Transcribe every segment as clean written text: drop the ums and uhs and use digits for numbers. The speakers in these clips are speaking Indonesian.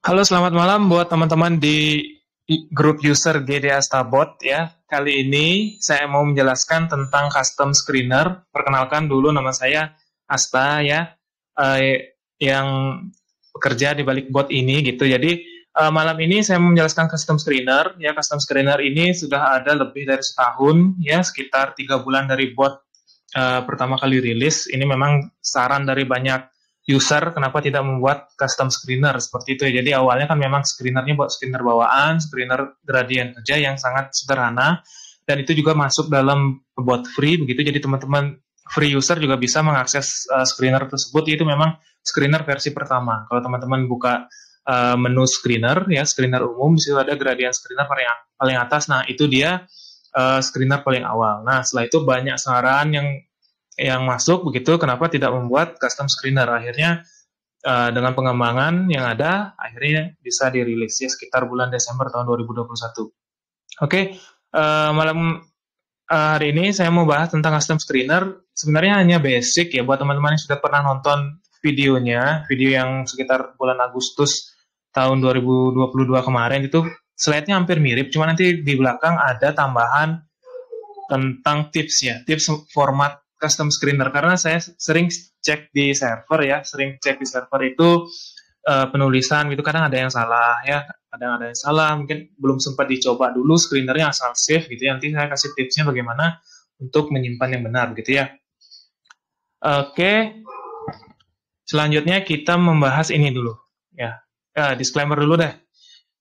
Halo, selamat malam buat teman-teman di grup user GD Astabot ya. Kali ini saya mau menjelaskan tentang custom screener. Perkenalkan dulu, nama saya Asta ya, yang bekerja di balik bot ini gitu. Jadi malam ini saya mau menjelaskan custom screener ya. Custom screener ini sudah ada lebih dari setahun ya, sekitar 3 bulan dari bot pertama kali rilis. Ini memang saran dari banyak user kenapa tidak membuat custom screener seperti itu ya. Jadi awalnya kan memang screenernya buat screener bawaan, screener gradient aja yang sangat sederhana, dan itu juga masuk dalam bot free begitu. Jadi teman-teman free user juga bisa mengakses screener tersebut. Itu memang screener versi pertama. Kalau teman-teman buka menu screener ya, screener umum, di situ ada gradient screener paling atas. Nah, itu dia screener paling awal. Nah, setelah itu banyak saran yang masuk begitu, kenapa tidak membuat custom screener. Akhirnya dengan pengembangan yang ada, akhirnya bisa dirilis ya sekitar bulan Desember tahun 2021. Oke, malam hari ini saya mau bahas tentang custom screener. Sebenarnya hanya basic ya buat teman-teman yang sudah pernah nonton videonya, video yang sekitar bulan Agustus tahun 2022 kemarin, itu slide-nya hampir mirip, cuma nanti di belakang ada tambahan tentang tips ya, tips format custom screener. Karena saya sering cek di server ya, itu penulisan gitu, kadang ada yang salah ya, kadang ada yang salah, mungkin belum sempat dicoba dulu screenernya asal save gitu ya. Nanti saya kasih tipsnya bagaimana untuk menyimpan yang benar gitu ya. Oke, selanjutnya kita membahas ini dulu ya. Disclaimer dulu deh.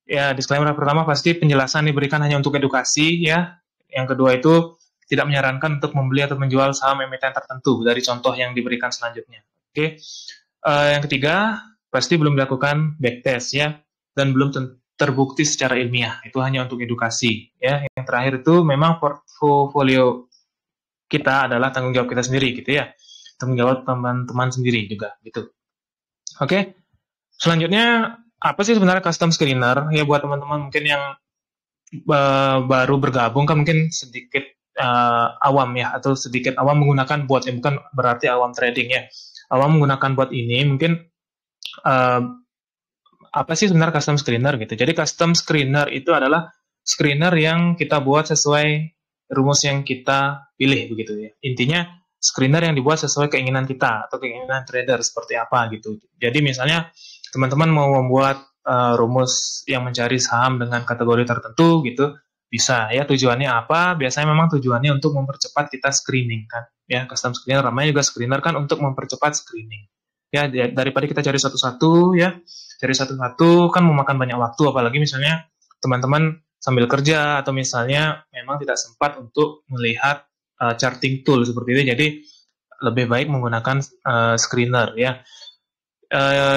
Ya, disclaimer pertama pasti penjelasan diberikan hanya untuk edukasi ya. Yang kedua itu tidak menyarankan untuk membeli atau menjual saham emiten tertentu dari contoh yang diberikan selanjutnya. Oke. Yang ketiga, pasti belum dilakukan backtest ya, dan belum terbukti secara ilmiah. Itu hanya untuk edukasi ya. Yang terakhir itu memang portfolio kita adalah tanggung jawab kita sendiri gitu ya. Tanggung jawab teman-teman sendiri juga gitu. Oke. Selanjutnya, apa sih sebenarnya custom screener? Ya buat teman-teman mungkin yang baru bergabung kan mungkin sedikit awam ya, atau sedikit awam menggunakan bot ya, bukan berarti awam trading ya. Awam menggunakan bot ini mungkin apa sih sebenarnya custom screener gitu. Jadi custom screener itu adalah screener yang kita buat sesuai rumus yang kita pilih begitu ya. Intinya screener yang dibuat sesuai keinginan kita atau keinginan trader seperti apa gitu. Jadi misalnya teman-teman mau membuat rumus yang mencari saham dengan kategori tertentu gitu, bisa ya. Tujuannya apa? Biasanya memang tujuannya untuk mempercepat kita screening kan ya. Custom screener namanya juga screener kan untuk mempercepat screening ya, daripada kita cari satu-satu ya. Cari satu-satu kan memakan banyak waktu, apalagi misalnya teman-teman sambil kerja atau misalnya memang tidak sempat untuk melihat charting tool seperti itu. Jadi lebih baik menggunakan screener ya.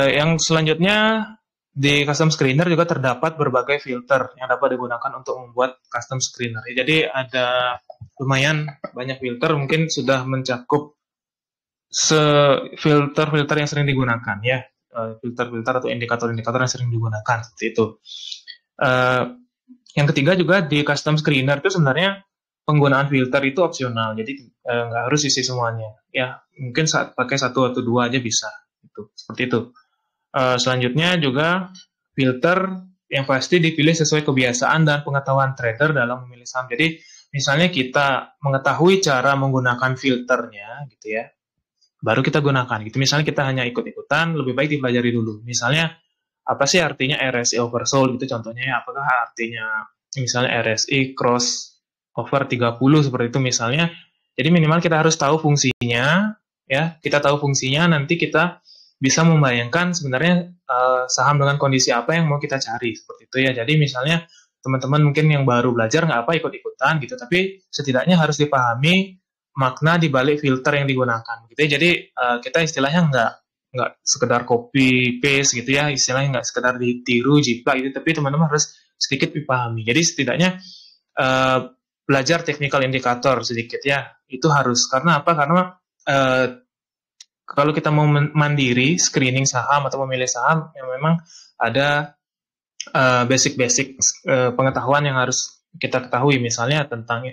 Yang selanjutnya, di custom screener juga terdapat berbagai filter yang dapat digunakan untuk membuat custom screener. Jadi ada lumayan banyak filter, mungkin sudah mencakup filter-filter yang sering digunakan ya, filter-filter atau indikator-indikator yang sering digunakan seperti itu. Yang ketiga juga di custom screener itu sebenarnya penggunaan filter itu opsional, jadi nggak harus isi semuanya ya, mungkin pakai satu atau dua aja bisa itu, seperti itu. Selanjutnya juga filter yang pasti dipilih sesuai kebiasaan dan pengetahuan trader dalam memilih saham. Jadi misalnya kita mengetahui cara menggunakan filternya gitu ya, baru kita gunakan gitu. Misalnya kita hanya ikut-ikutan, lebih baik dipelajari dulu. Misalnya apa sih artinya RSI oversold gitu contohnya ya, apakah artinya misalnya RSI cross over 30 seperti itu misalnya. Jadi minimal kita harus tahu fungsinya ya. Kita tahu fungsinya, nanti kita bisa membayangkan sebenarnya saham dengan kondisi apa yang mau kita cari seperti itu ya. Jadi misalnya teman-teman mungkin yang baru belajar nggak apa ikut-ikutan gitu, tapi setidaknya harus dipahami makna di balik filter yang digunakan gitu ya. Jadi kita istilahnya nggak sekedar copy paste gitu ya, istilahnya nggak sekedar ditiru jiplak gitu, tapi teman-teman harus sedikit dipahami. Jadi setidaknya belajar technical indikator sedikit ya, itu harus. Karena apa? Karena kalau kita mau mandiri screening saham atau memilih saham, yang memang ada basic-basic pengetahuan yang harus kita ketahui, misalnya tentang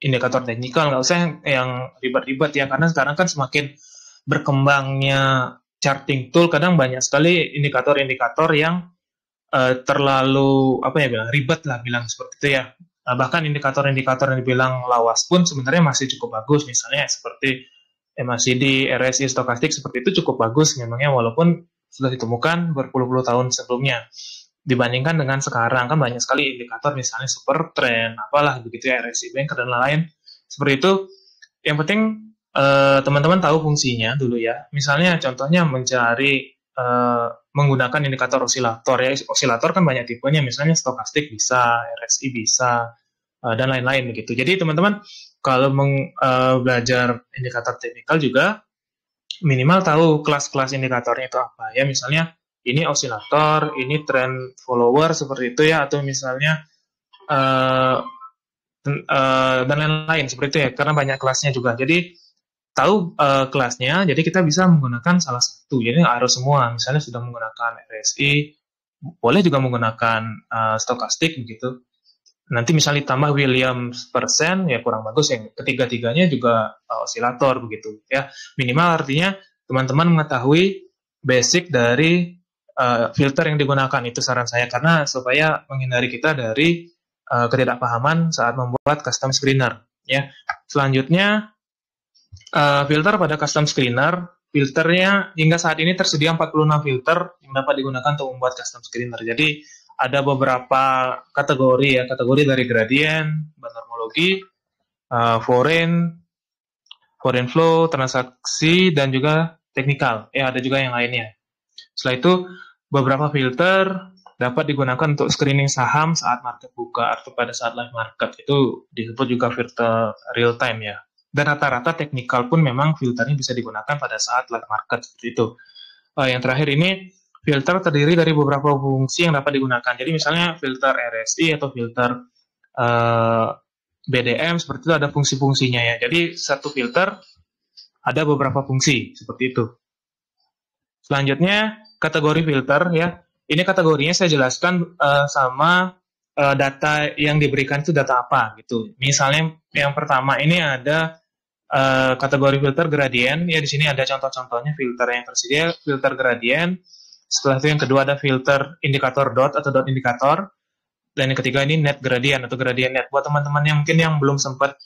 indikator teknikal. Nggak usah yang ribet-ribet ya, karena sekarang kan semakin berkembangnya charting tool, kadang banyak sekali indikator-indikator yang terlalu apa ya bilang ribet lah bilang seperti itu ya. Bahkan indikator-indikator yang dibilang lawas pun sebenarnya masih cukup bagus, misalnya seperti MACD, RSI, stokastik seperti itu cukup bagus memangnya walaupun sudah ditemukan berpuluh-puluh tahun sebelumnya. Dibandingkan dengan sekarang kan banyak sekali indikator misalnya super trend, apalah begitu ya, RSI Banker dan lain-lain. Seperti itu. Yang penting teman-teman tahu fungsinya dulu ya. Misalnya contohnya mencari menggunakan indikator osilator ya. Osilator kan banyak tipenya, misalnya stokastik bisa, RSI bisa, dan lain-lain begitu. Jadi teman-teman kalau belajar indikator teknikal juga minimal tahu kelas-kelas indikatornya itu apa ya. Misalnya ini osilator, ini trend follower seperti itu ya, atau misalnya dan lain-lain seperti itu ya, karena banyak kelasnya juga. Jadi tahu kelasnya, jadi kita bisa menggunakan salah satu. Jadi nggak harus semua. Misalnya sudah menggunakan RSI, boleh juga menggunakan stokastik begitu. Nanti misalnya ditambah Williams persen, ya kurang bagus. Yang ketiga-tiganya juga osilator begitu ya. Minimal artinya teman-teman mengetahui basic dari filter yang digunakan, itu saran saya, karena supaya menghindari kita dari ketidakpahaman saat membuat custom screener ya. Selanjutnya filter pada custom screener, filternya hingga saat ini tersedia 46 filter yang dapat digunakan untuk membuat custom screener. Jadi ada beberapa kategori ya, kategori dari gradient, normologi, foreign flow, transaksi, dan juga teknikal. Ya, ada juga yang lainnya. Setelah itu beberapa filter dapat digunakan untuk screening saham saat market buka atau pada saat live market. Itu disebut juga filter real time ya. Dan rata-rata teknikal pun memang filternya bisa digunakan pada saat live market seperti itu. Yang terakhir ini filter terdiri dari beberapa fungsi yang dapat digunakan. Jadi misalnya filter RSI atau filter BDM seperti itu ada fungsi-fungsinya ya. Jadi satu filter ada beberapa fungsi seperti itu. Selanjutnya kategori filter ya. Ini kategorinya saya jelaskan sama data yang diberikan itu data apa gitu. Misalnya yang pertama ini ada kategori filter gradient ya, di sini ada contoh-contohnya filter yang tersedia, filter gradient. Setelah itu yang kedua ada filter indikator dot atau dot indikator, dan yang ketiga ini net gradient atau gradient net. Buat teman-teman yang mungkin yang belum sempat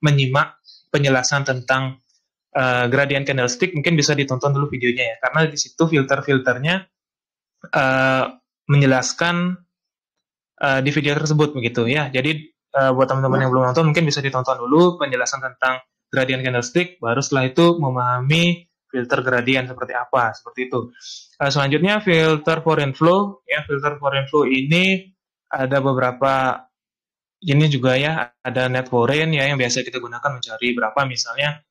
menyimak penjelasan tentang gradient candlestick, mungkin bisa ditonton dulu videonya ya, karena di situ filter-filternya menjelaskan di video tersebut begitu ya. Jadi buat teman-teman yang belum nonton mungkin bisa ditonton dulu penjelasan tentang gradient candlestick, baru setelah itu memahami filter gradient seperti apa, seperti itu. Selanjutnya filter foreign flow ya. Filter foreign flow ini ada beberapa, ini juga ya, ada net foreign ya yang biasa kita gunakan mencari berapa misalnya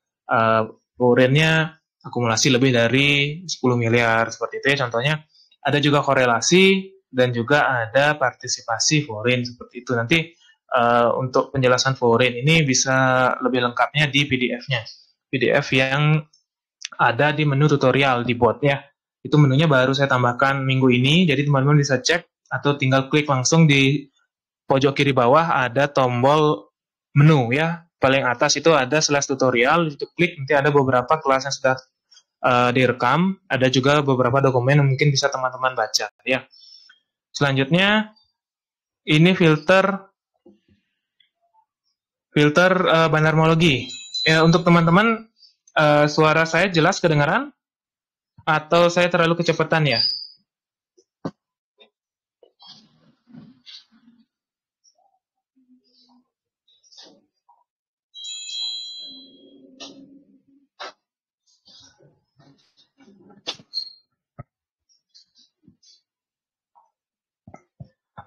foreign-nya akumulasi lebih dari 10 miliar seperti itu ya contohnya. Ada juga korelasi dan juga ada partisipasi foreign seperti itu. Nanti untuk penjelasan foreign ini bisa lebih lengkapnya di PDF-nya. PDF yang ada di menu tutorial di bot ya. Itu menunya baru saya tambahkan minggu ini, jadi teman-teman bisa cek atau tinggal klik langsung di pojok kiri bawah ada tombol menu ya. Paling atas itu ada slash tutorial, itu klik nanti ada beberapa kelas yang sudah direkam, ada juga beberapa dokumen yang mungkin bisa teman-teman baca ya. Selanjutnya ini filter banarmologi. Ya, untuk teman-teman suara saya jelas kedengaran atau saya terlalu kecepatan ya?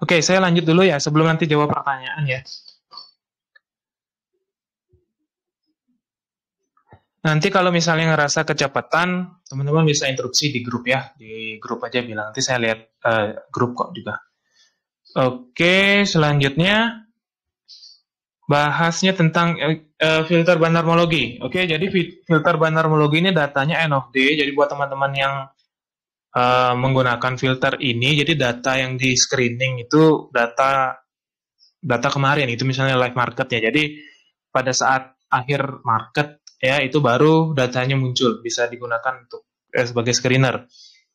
Oke, saya lanjut dulu ya sebelum nanti jawab pertanyaan ya. Nanti kalau misalnya ngerasa kecepatan, teman-teman bisa interupsi di grup ya. Di grup aja bilang, nanti saya lihat grup kok juga. Oke, selanjutnya bahasnya tentang filter banarmologi. Oke, jadi filter banarmologi ini datanya end of day. Jadi buat teman-teman yang menggunakan filter ini, jadi data yang di screening itu data kemarin, itu misalnya live market ya. Jadi pada saat akhir market ya itu baru datanya muncul, bisa digunakan untuk sebagai screener.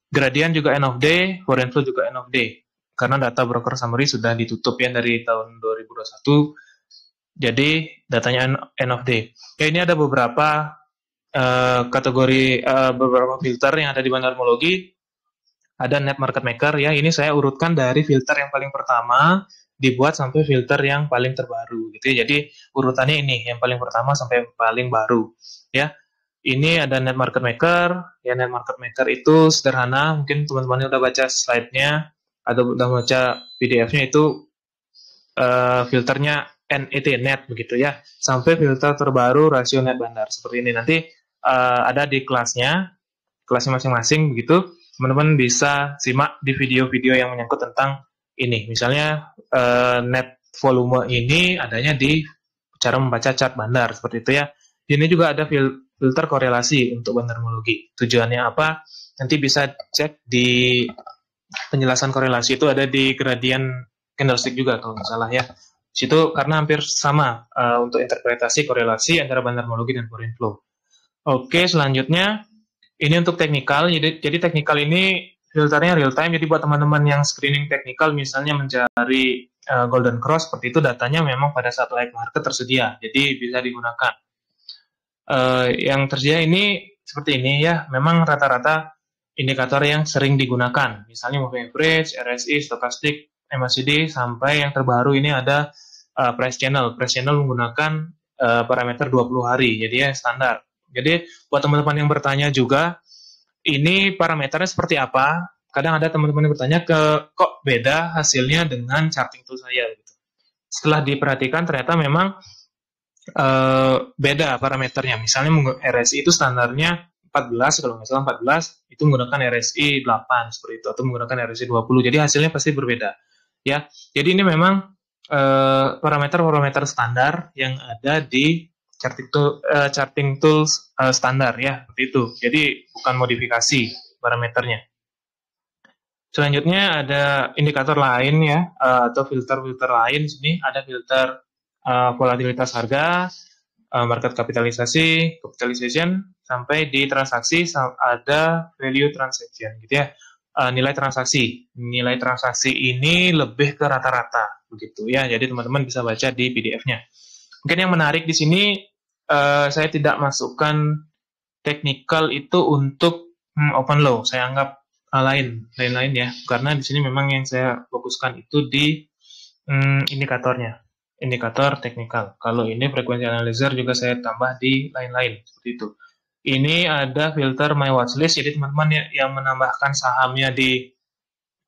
Gradient juga end of day, foreign flow juga end of day. Karena data broker summary sudah ditutup ya dari tahun 2021. Jadi datanya end of day. Ya, ini ada beberapa kategori beberapa filter yang ada di bandarmologi. Ada net market maker ya. Ini saya urutkan dari filter yang paling pertama dibuat sampai filter yang paling terbaru gitu ya. Jadi urutannya ini yang paling pertama sampai paling baru ya. Ini ada net market maker. Ya, net market maker itu sederhana. Mungkin teman-teman udah baca slide-nya atau udah baca PDF-nya, itu filternya NET, net begitu ya. Sampai filter terbaru rasio net bandar. Seperti ini. Nanti ada di kelasnya masing-masing begitu. Teman-teman bisa simak di video-video yang menyangkut tentang ini. Misalnya net volume ini adanya di cara membaca chart bandar seperti itu ya. Ini juga ada filter korelasi untuk bandarmologi. Tujuannya apa? Nanti bisa cek di penjelasan korelasi, itu ada di gradient candlestick juga kalau nggak salah ya. Situ karena hampir sama untuk interpretasi korelasi antara bandarmologi dan foreign flow. Oke, selanjutnya ini untuk teknikal. Jadi teknikal ini filternya real time. Jadi buat teman-teman yang screening teknikal, misalnya mencari golden cross seperti itu, datanya memang pada saat live market tersedia. Jadi bisa digunakan. Yang tersedia ini seperti ini ya. Memang rata-rata indikator yang sering digunakan. Misalnya moving average, RSI, stochastic, MACD, sampai yang terbaru ini ada price channel. Price channel menggunakan parameter 20 hari. Jadi ya standar. Jadi buat teman-teman yang bertanya juga, ini parameternya seperti apa? Kadang ada teman-teman yang bertanya, kok beda hasilnya dengan charting tool saya gitu. Setelah diperhatikan ternyata memang beda parameternya. Misalnya RSI itu standarnya 14, kalau nggak salah 14, itu menggunakan RSI 8 seperti itu, atau menggunakan RSI 20. Jadi hasilnya pasti berbeda. Ya, jadi ini memang parameter-parameter standar yang ada di charting tools standar ya, seperti itu. Jadi bukan modifikasi parameternya. Selanjutnya ada indikator lain ya, atau filter-filter lain. Sini ada filter volatilitas harga, market kapitalisasi, capitalization, sampai di transaksi ada value transaction gitu ya. Nilai transaksi. Nilai transaksi ini lebih ke rata-rata begitu ya. Jadi teman-teman bisa baca di PDF-nya. Mungkin yang menarik di sini, saya tidak masukkan technical itu untuk open low. Saya anggap lain ya, karena di sini memang yang saya fokuskan itu di indikatornya, indikator technical. Kalau ini frequency analyzer juga saya tambah di lain-lain seperti itu. Ini ada filter my watchlist. Jadi teman-teman yang menambahkan sahamnya di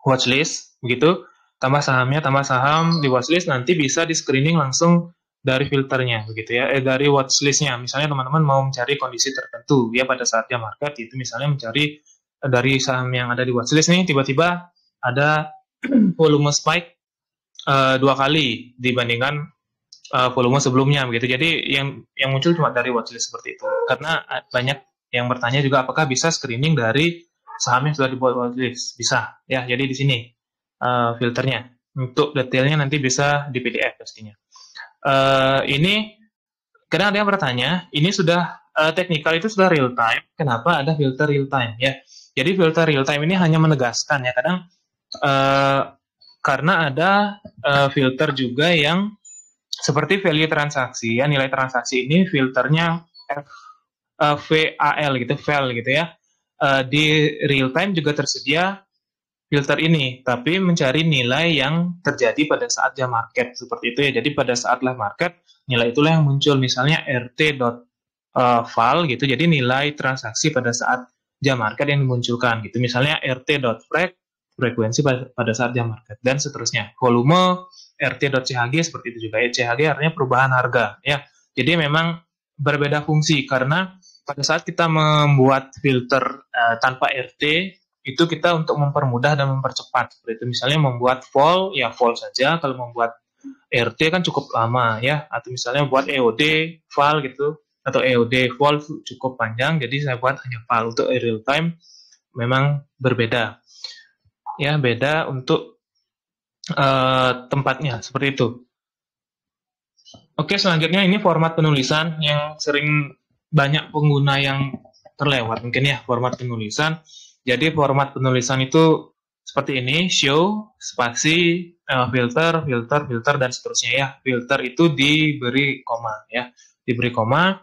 watchlist begitu, tambah saham di watchlist, nanti bisa di screening langsung dari filternya begitu ya, dari watchlistnya. Misalnya teman-teman mau mencari kondisi tertentu ya pada saat jam market, itu misalnya mencari dari saham yang ada di watchlist nih, tiba-tiba ada volume spike 2 kali dibandingkan volume sebelumnya begitu. Jadi yang muncul cuma dari watchlist seperti itu. Karena banyak yang bertanya juga apakah bisa screening dari saham yang sudah dibuat watchlist. Bisa ya. Jadi di sini filternya. Untuk detailnya nanti bisa di PDF pastinya. Ini kadang ada yang bertanya, ini sudah technical itu sudah real time, kenapa ada filter real time ya? Jadi filter real time ini hanya menegaskan ya, kadang karena ada filter juga yang seperti value transaksi ya, nilai transaksi ini filternya VAL gitu, VAL gitu ya. Di real time juga tersedia filter ini, tapi mencari nilai yang terjadi pada saat jam market seperti itu ya. Jadi pada saat live market, nilai itulah yang muncul, misalnya rt.val gitu. Jadi nilai transaksi pada saat jam market yang dimunculkan gitu. Misalnya rt.frek, frekuensi pada saat jam market, dan seterusnya. Volume rt.chg seperti itu juga ya. CHG artinya perubahan harga ya. Jadi memang berbeda fungsi, karena pada saat kita membuat filter tanpa rt, itu kita untuk mempermudah dan mempercepat. Seperti itu, misalnya membuat vol, ya vol saja. Kalau membuat RT kan cukup lama ya. Atau misalnya buat EOD, val gitu, atau EOD, vol cukup panjang. Jadi saya buat hanya val. Untuk real time memang berbeda. Ya, beda untuk tempatnya, seperti itu. Oke, selanjutnya ini format penulisan yang sering banyak pengguna yang terlewat. Mungkin ya, format penulisan. Jadi format penulisan itu seperti ini, show, spasi, filter, filter, filter, dan seterusnya ya. Filter itu diberi koma ya. Diberi koma,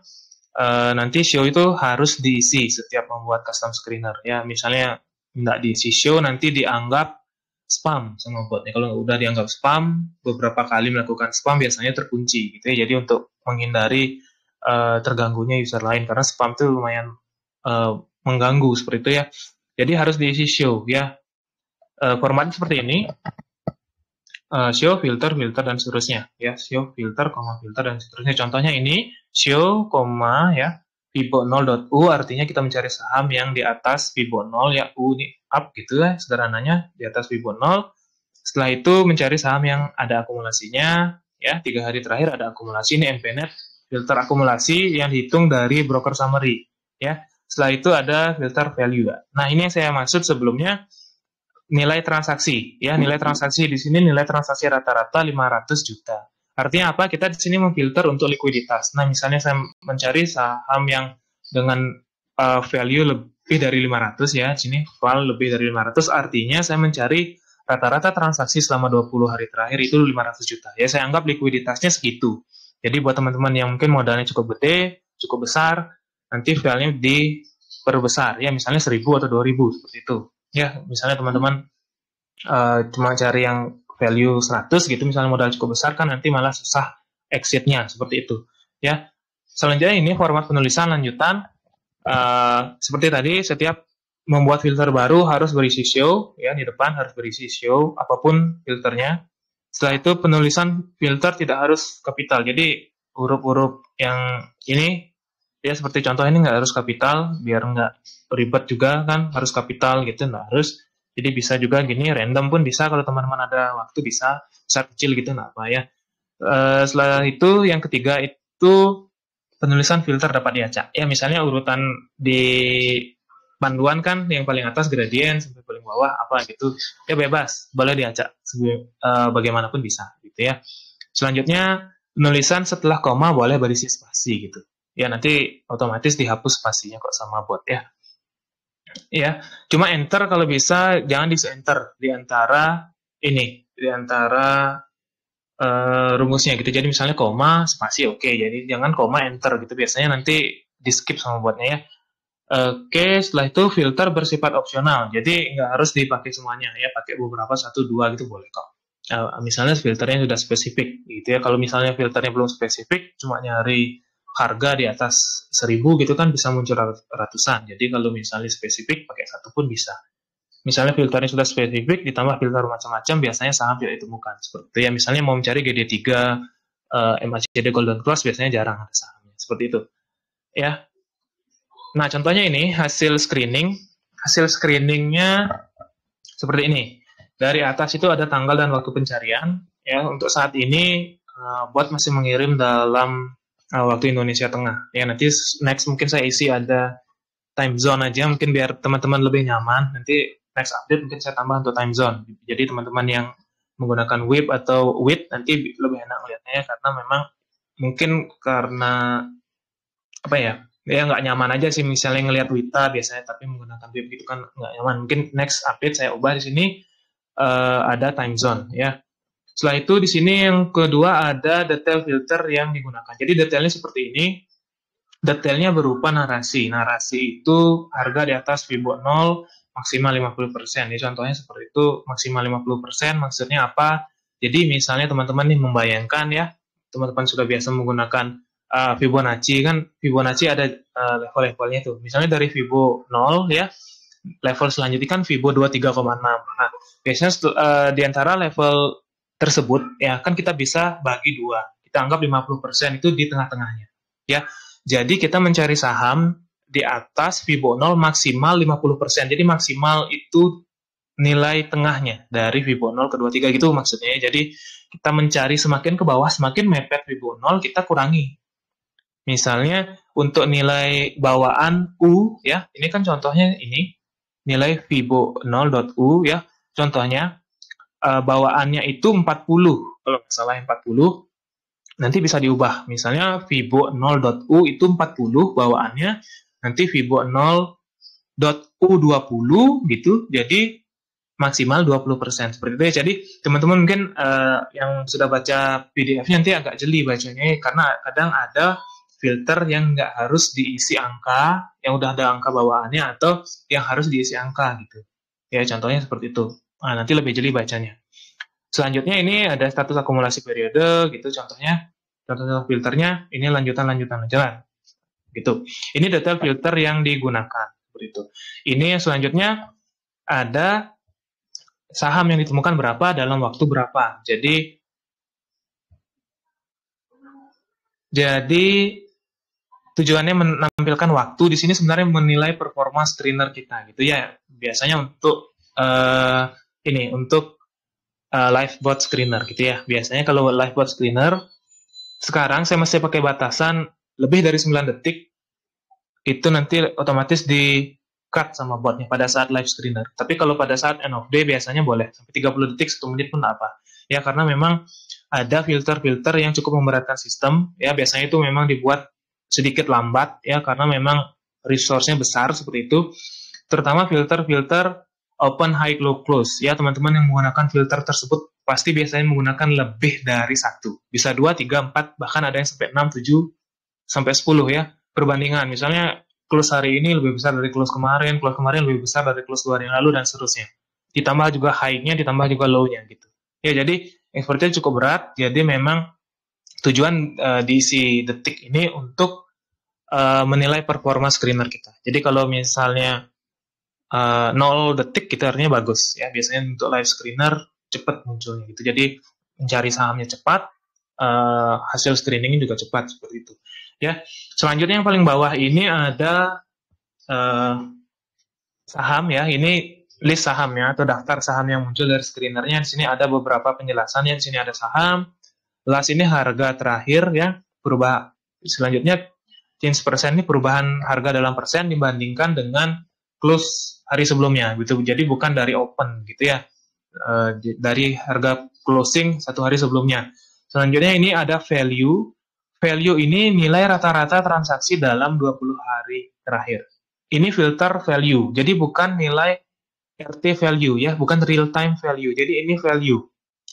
nanti show itu harus diisi setiap membuat custom screener ya. Misalnya nggak diisi show, nanti dianggap spam sama botnya. Kalau udah dianggap spam, beberapa kali melakukan spam biasanya terkunci gitu ya. Jadi untuk menghindari terganggunya user lain, karena spam itu lumayan mengganggu seperti itu ya. Jadi harus diisi show ya. Formatnya seperti ini. Show, filter, filter, dan seterusnya ya. Show, filter, filter, dan seterusnya. Contohnya ini show, ya, Fibo 0.u, artinya kita mencari saham yang di atas Fibo 0 ya. U ini up gitu ya, sederhananya di atas Fibo 0. Setelah itu mencari saham yang ada akumulasinya ya. 3 hari terakhir ada akumulasi. Ini MPNet, filter akumulasi yang dihitung dari broker summary ya. Setelah itu ada filter value. Nah, ini yang saya maksud sebelumnya, nilai transaksi ya. Nilai transaksi di sini nilai transaksi rata-rata 500 juta. Artinya apa? Kita di sini memfilter untuk likuiditas. Nah, misalnya saya mencari saham yang dengan value lebih dari 500 ya. Sini val lebih dari 500, artinya saya mencari rata-rata transaksi selama 20 hari terakhir itu 500 juta. Ya, saya anggap likuiditasnya segitu. Jadi buat teman-teman yang mungkin modalnya cukup gede, cukup besar, nanti value diperbesar ya, misalnya 1000 atau 2000 seperti itu. Ya, misalnya teman-teman cuma cari yang value 100 gitu, misalnya modal cukup besar, kan nanti malah susah exit-nya, seperti itu. Ya, selanjutnya ini format penulisan lanjutan. Seperti tadi, setiap membuat filter baru harus berisi show, ya, di depan harus berisi show, apapun filternya. Setelah itu penulisan filter tidak harus kapital, jadi huruf-huruf yang ini, ya seperti contoh ini nggak harus kapital, biar nggak ribet juga kan, harus kapital gitu, nggak harus. Jadi bisa juga gini, random pun bisa, kalau teman-teman ada waktu bisa, besar kecil gitu, nggak apa ya. Setelah itu, yang ketiga itu penulisan filter dapat diacak. Ya, misalnya urutan di panduan kan, yang paling atas gradien, sampai paling bawah apa gitu, ya bebas, boleh diacak, bagaimanapun bisa gitu ya. Selanjutnya, penulisan setelah koma boleh berisi spasi gitu. Ya, nanti otomatis dihapus spasinya kok sama bot ya. Ya, cuma enter kalau bisa, jangan di-enter di antara ini, di antara rumusnya gitu. Jadi misalnya koma, spasi oke. Jadi jangan koma, enter gitu. Biasanya nanti di-skip sama botnya ya. Oke, setelah itu filter bersifat opsional. Jadi nggak harus dipakai semuanya ya, pakai beberapa, 1, 2 gitu boleh kok. Misalnya filternya sudah spesifik gitu ya. Kalau misalnya filternya belum spesifik, cuma nyari harga di atas 1000 gitu kan bisa muncul ratusan. Jadi kalau misalnya spesifik, pakai satu pun bisa. Misalnya filternya sudah spesifik, ditambah filter macam-macam, biasanya saham tidak ditemukan. Seperti itu ya, misalnya mau mencari GD3, MACD Golden Cross, biasanya jarang ada sahamnya. Seperti itu. Ya. Nah, contohnya ini, hasil screening. Hasil screeningnya seperti ini. Dari atas itu ada tanggal dan waktu pencarian. Ya, untuk saat ini, bot masih mengirim dalam waktu Indonesia Tengah. Ya, nanti next mungkin saya isi ada time zone aja, mungkin biar teman-teman lebih nyaman. Nanti next update mungkin saya tambah untuk time zone. Jadi teman-teman yang menggunakan WIB atau WIT nanti lebih enak melihatnya, karena memang mungkin karena apa ya, nggak nyaman aja sih misalnya ngelihat WITA biasanya, tapi menggunakan WIB gitu kan nggak nyaman. Mungkin next update saya ubah di sini ada time zone ya. Setelah itu di sini yang kedua ada detail filter yang digunakan. Jadi detailnya seperti ini. Detailnya berupa narasi. Narasi itu harga di atas Fibo 0 maksimal 50%. Ini contohnya seperti itu, maksimal 50%. Maksudnya apa? Jadi misalnya teman-teman nih membayangkan ya, teman-teman sudah biasa menggunakan Fibonacci kan, Fibonacci ada level-levelnya tuh. Misalnya dari Fibo 0 ya, level selanjutnya kan Fibo 23,6. Nah, biasanya di antara level tersebut ya kan kita bisa bagi dua. Kita anggap 50% itu di tengah-tengahnya. Ya. Jadi kita mencari saham di atas Fibo 0 maksimal 50%. Jadi maksimal itu nilai tengahnya dari Fibo 0 ke 23 gitu maksudnya. Jadi kita mencari semakin ke bawah, semakin mepet Fibo 0 kita kurangi. Misalnya untuk nilai bawaan U ya, ini kan contohnya ini nilai Fibo 0.U ya. Contohnya bawaannya itu 40, kalau nggak salah 40, nanti bisa diubah. Misalnya Fibo 0.U itu 40 bawaannya, nanti Fibo 0 .u20 gitu, jadi maksimal 20% seperti itu ya. Jadi teman-teman mungkin yang sudah baca PDF-nya nanti agak jeli bacanya karena kadang ada filter yang nggak harus diisi angka, yang udah ada angka bawaannya atau yang harus diisi angka gitu. Ya contohnya seperti itu. Nah, nanti lebih jeli bacanya. Selanjutnya ini ada status akumulasi periode gitu contohnya. Contoh filternya ini lanjutan-lanjutan jalan gitu. Ini detail filter yang digunakan seperti itu. Ini selanjutnya ada saham yang ditemukan berapa dalam waktu berapa. Jadi tujuannya menampilkan waktu di sini sebenarnya menilai performa screener kita gitu ya. Biasanya untuk livebot screener gitu ya. Biasanya kalau livebot screener sekarang saya masih pakai batasan lebih dari 9 detik itu nanti otomatis di cut sama botnya pada saat live screener. Tapi kalau pada saat end of day biasanya boleh sampai 30 detik, 1 menit pun apa. Ya karena memang ada filter-filter yang cukup memberatkan sistem. Ya biasanya itu memang dibuat sedikit lambat ya karena memang resource-nya besar seperti itu. Terutama filter-filter open, high, low, close. Ya teman-teman yang menggunakan filter tersebut pasti biasanya menggunakan lebih dari 1. Bisa 2, 3, 4, bahkan ada yang sampai 6, 7, sampai 10 ya. Perbandingan, misalnya close hari ini lebih besar dari close kemarin lebih besar dari close 2 hari yang lalu, dan seterusnya. Ditambah juga high-nya, ditambah juga low-nya gitu. Ya, jadi expertnya cukup berat, jadi memang tujuan diisi detik ini untuk menilai performa screener kita. Jadi kalau misalnya 0 detik gitu artinya bagus ya. Biasanya untuk live screener cepat munculnya gitu. Jadi mencari sahamnya cepat, hasil screeningnya juga cepat seperti itu. Ya, selanjutnya yang paling bawah ini ada saham ya. Ini list sahamnya atau daftar saham yang muncul dari screenernya. Di sini ada beberapa penjelasannya. Di sini ada saham. Last ini harga terakhir ya. Selanjutnya change persen ini perubahan harga dalam persen dibandingkan dengan close hari sebelumnya gitu. Jadi bukan dari open gitu ya. Dari harga closing 1 hari sebelumnya. Selanjutnya ini ada value. Value ini nilai rata-rata transaksi dalam 20 hari terakhir. Ini filter value, jadi bukan nilai RT value ya, bukan real time value. Jadi ini value,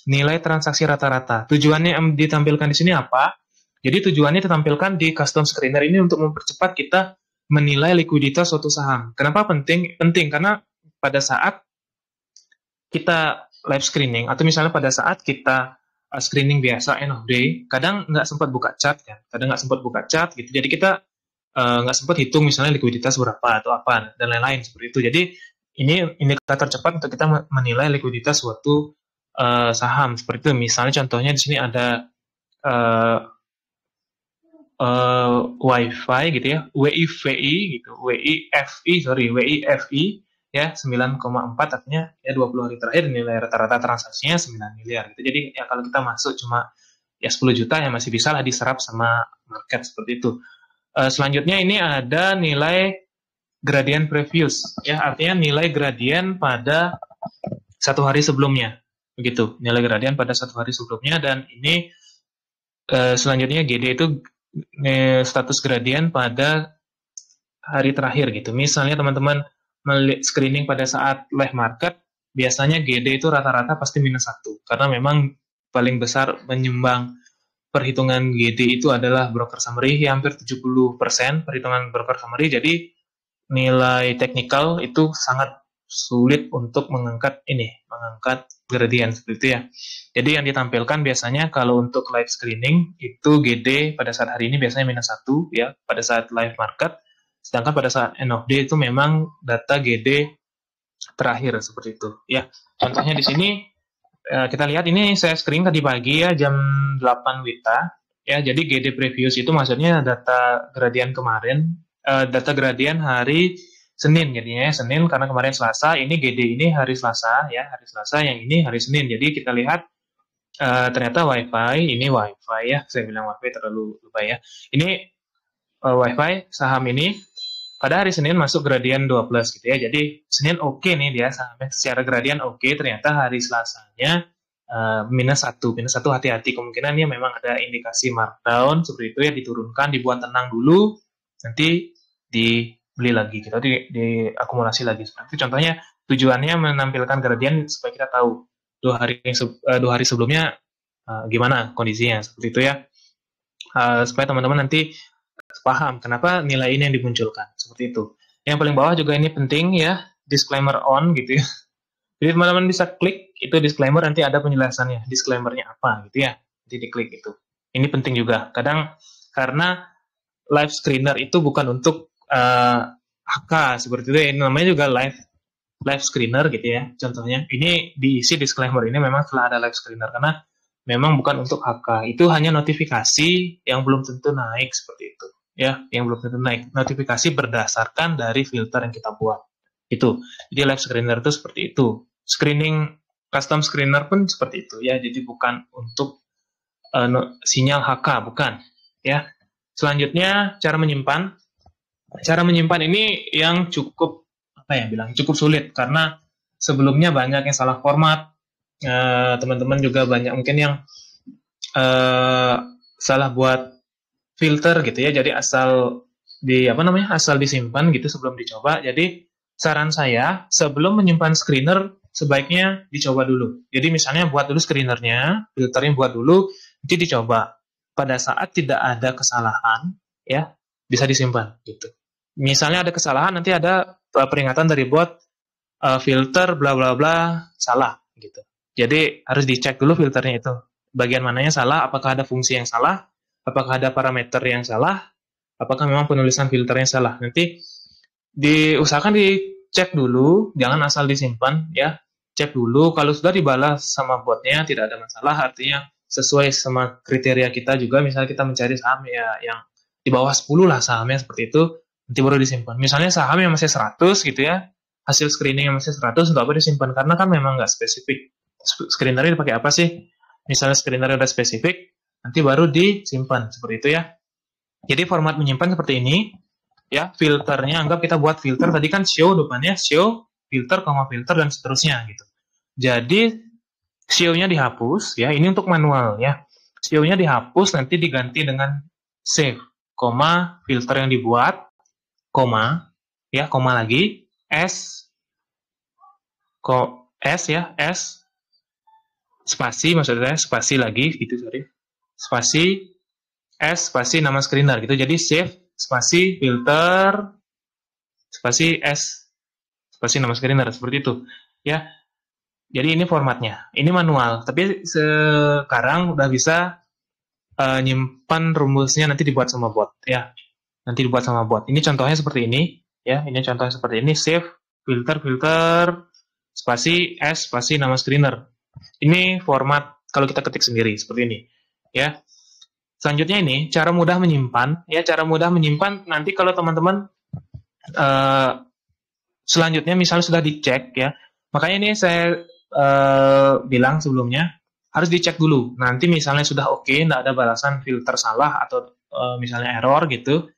nilai transaksi rata-rata. Tujuannya yang ditampilkan di sini apa? Jadi tujuannya ditampilkan di custom screener ini untuk mempercepat kita menilai likuiditas suatu saham. Kenapa penting? Penting karena pada saat kita live screening atau misalnya pada saat kita screening biasa end of day, kadang nggak sempat buka chart kan, kadang nggak sempat buka chart gitu. Jadi kita nggak sempat hitung misalnya likuiditas berapa atau apa dan lain-lain seperti itu. Jadi ini indikator cepat untuk kita menilai likuiditas suatu saham seperti itu. Misalnya contohnya di sini ada WiFi gitu ya, WIFI gitu, WIFI ya 9,4 artinya ya 20 hari terakhir nilai rata-rata transaksinya 9 miliar gitu. Jadi ya kalau kita masuk cuma ya 10 juta ya masih bisa lah diserap sama market seperti itu. Selanjutnya ini ada nilai gradient previous ya, artinya nilai gradient pada 1 hari sebelumnya begitu, nilai gradient pada 1 hari sebelumnya. Dan ini selanjutnya GD itu status gradient pada hari terakhir gitu. Misalnya teman-teman screening pada saat live market, biasanya GD itu rata-rata pasti -1 karena memang paling besar menyumbang perhitungan GD itu adalah broker summary, hampir 70% perhitungan broker summary. Jadi nilai teknikal itu sangat sulit untuk mengangkat gradient seperti itu ya. Jadi yang ditampilkan biasanya kalau untuk live screening itu GD pada saat hari ini biasanya -1 ya pada saat live market. Sedangkan pada saat end of day itu memang data GD terakhir seperti itu ya. Contohnya di sini kita lihat ini saya screen tadi pagi ya jam 8 WITA ya. Jadi GD previous itu maksudnya data gradient kemarin, data gradient hari Senin jadinya ya, Senin karena kemarin Selasa, ini GD ini hari Selasa ya, hari Selasa, yang ini hari Senin. Jadi kita lihat ternyata WiFi, ini WiFi ya, saya bilang WiFi terlalu lupa ya. Ini WiFi saham ini pada hari Senin masuk gradient 12 gitu ya. Jadi Senin oke nih dia sahamnya secara gradient oke, ternyata hari Selasanya -1 hati-hati, kemungkinan dia memang ada indikasi markdown seperti itu ya, diturunkan, dibuat tenang dulu, nanti di beli lagi, kita diakumulasi lagi. Seperti contohnya tujuannya menampilkan gradien supaya kita tahu 2 hari sebelumnya gimana kondisinya, seperti itu ya. Supaya teman-teman nanti paham kenapa nilai ini yang dimunculkan, seperti itu. Yang paling bawah juga ini penting ya, disclaimer on gitu ya. Jadi teman-teman bisa klik itu disclaimer, nanti ada penjelasannya, disclaimernya apa gitu ya. Jadi diklik itu. Ini penting juga. Kadang karena live screener itu bukan untuk HK seperti itu ya. Ini namanya juga live screener gitu ya. Contohnya ini diisi disclaimer ini memang setelah ada live screener karena memang bukan untuk HK. Itu hanya notifikasi yang belum tentu naik seperti itu. Ya, yang belum tentu naik. Notifikasi berdasarkan dari filter yang kita buat. Itu. Jadi live screener itu seperti itu. Screening custom screener pun seperti itu ya. Jadi bukan untuk sinyal HK, bukan. Ya. Selanjutnya cara menyimpan. Cara menyimpan ini yang cukup cukup sulit karena sebelumnya banyak yang salah format. Teman-teman juga banyak mungkin yang salah buat filter gitu ya. Jadi asal disimpan gitu sebelum dicoba. Jadi saran saya sebelum menyimpan screener sebaiknya dicoba dulu. Jadi misalnya buat dulu screenernya, filternya buat dulu, nanti dicoba. Pada saat tidak ada kesalahan, ya bisa disimpan gitu. Misalnya ada kesalahan, nanti ada peringatan dari bot filter bla bla bla salah gitu. Jadi harus dicek dulu filternya itu. Bagian mananya salah, apakah ada fungsi yang salah, apakah ada parameter yang salah, apakah memang penulisan filternya salah. Nanti diusahakan dicek dulu, jangan asal disimpan ya. Cek dulu, kalau sudah dibalas sama botnya tidak ada masalah, artinya sesuai sama kriteria kita juga, misalnya kita mencari saham ya yang di bawah 10 lah sahamnya seperti itu, nanti baru disimpan. Misalnya saham yang masih 100 gitu ya, hasil screening yang masih 100 untuk apa disimpan, karena kan memang nggak spesifik. Screenernya dipakai apa sih? Misalnya screenernya udah spesifik, nanti baru disimpan, seperti itu ya. Jadi format menyimpan seperti ini, ya filternya anggap kita buat filter tadi kan show depannya show filter koma filter dan seterusnya gitu. Jadi show-nya dihapus ya, ini untuk manual ya. Show-nya dihapus nanti diganti dengan save koma filter yang dibuat koma ya, koma lagi s ya s spasi, maksudnya spasi lagi gitu, sorry, spasi s spasi nama screener gitu. Jadi save spasi filter spasi S spasi nama screener seperti itu ya. Jadi ini formatnya, ini manual, tapi sekarang udah bisa nyimpan rumusnya nanti dibuat sama bot ya, nanti dibuat sama bot. Ini contohnya seperti ini ya, ini contohnya seperti ini, save filter filter spasi S spasi nama screener. Ini format kalau kita ketik sendiri seperti ini ya. Selanjutnya ini cara mudah menyimpan ya, cara mudah menyimpan nanti kalau teman-teman selanjutnya misalnya sudah dicek ya, makanya ini saya bilang sebelumnya harus dicek dulu. Nanti misalnya sudah oke, tidak ada balasan filter salah atau misalnya error gitu,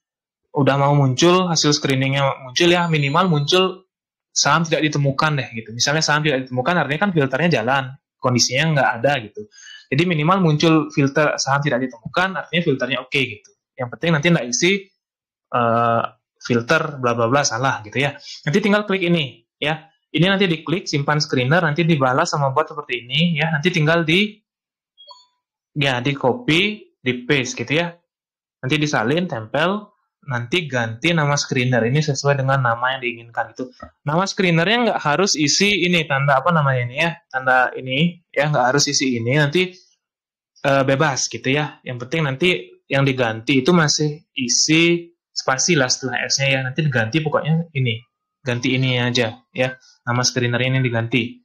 udah mau muncul hasil screeningnya muncul ya, minimal muncul saham tidak ditemukan deh gitu. Misalnya saham tidak ditemukan artinya kan filternya jalan, kondisinya nggak ada gitu. Jadi minimal muncul filter saham tidak ditemukan artinya filternya oke gitu. Yang penting nanti nggak isi uh, filter bla bla bla salah gitu ya. Nanti tinggal klik ini ya. Ini nanti diklik simpan screener, nanti dibalas sama bot seperti ini ya. Nanti tinggal di copy, di paste gitu ya. Nanti disalin, tempel, nanti ganti nama screener ini sesuai dengan nama yang diinginkan itu. Nama screenernya nggak harus isi ini tanda apa namanya ini ya, tanda ini ya, nggak harus isi ini, nanti bebas gitu ya. Yang penting nanti yang diganti itu masih isi spasi lah setelah S-nya ya, nanti diganti pokoknya ini, ganti ini aja ya, nama screener ini diganti,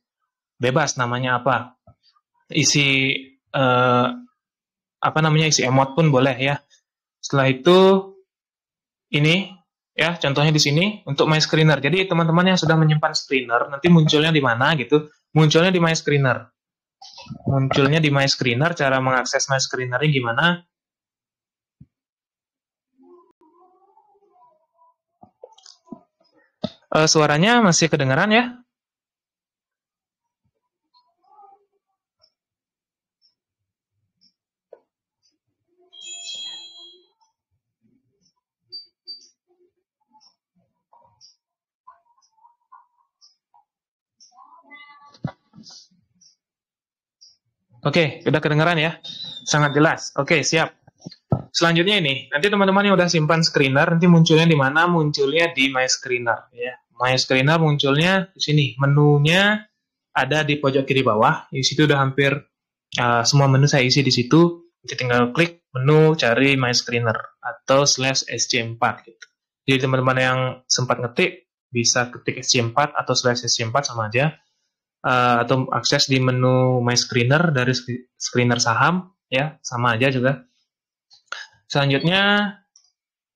bebas namanya apa, isi isi emot pun boleh ya. Setelah itu ini ya contohnya di sini untuk my screener. Jadi teman-teman yang sudah menyimpan screener nanti munculnya di mana gitu, munculnya di my screener, munculnya di my screener. Cara mengakses my screener-nya gimana? Suaranya masih kedengaran ya? Oke, udah kedengeran ya? Sangat jelas. Oke, siap. Selanjutnya ini, nanti teman-teman yang udah simpan screener, nanti munculnya di mana? Munculnya di My Screener. Ya. My Screener munculnya di sini. Menunya ada di pojok kiri bawah. Di situ udah hampir semua menu saya isi di situ. Nanti tinggal klik menu, cari My Screener atau /sc4 gitu. Jadi teman-teman yang sempat ngetik, bisa ketik sc4 atau /sc4 sama aja. Atau akses di menu My Screener dari screener saham, ya sama aja juga. Selanjutnya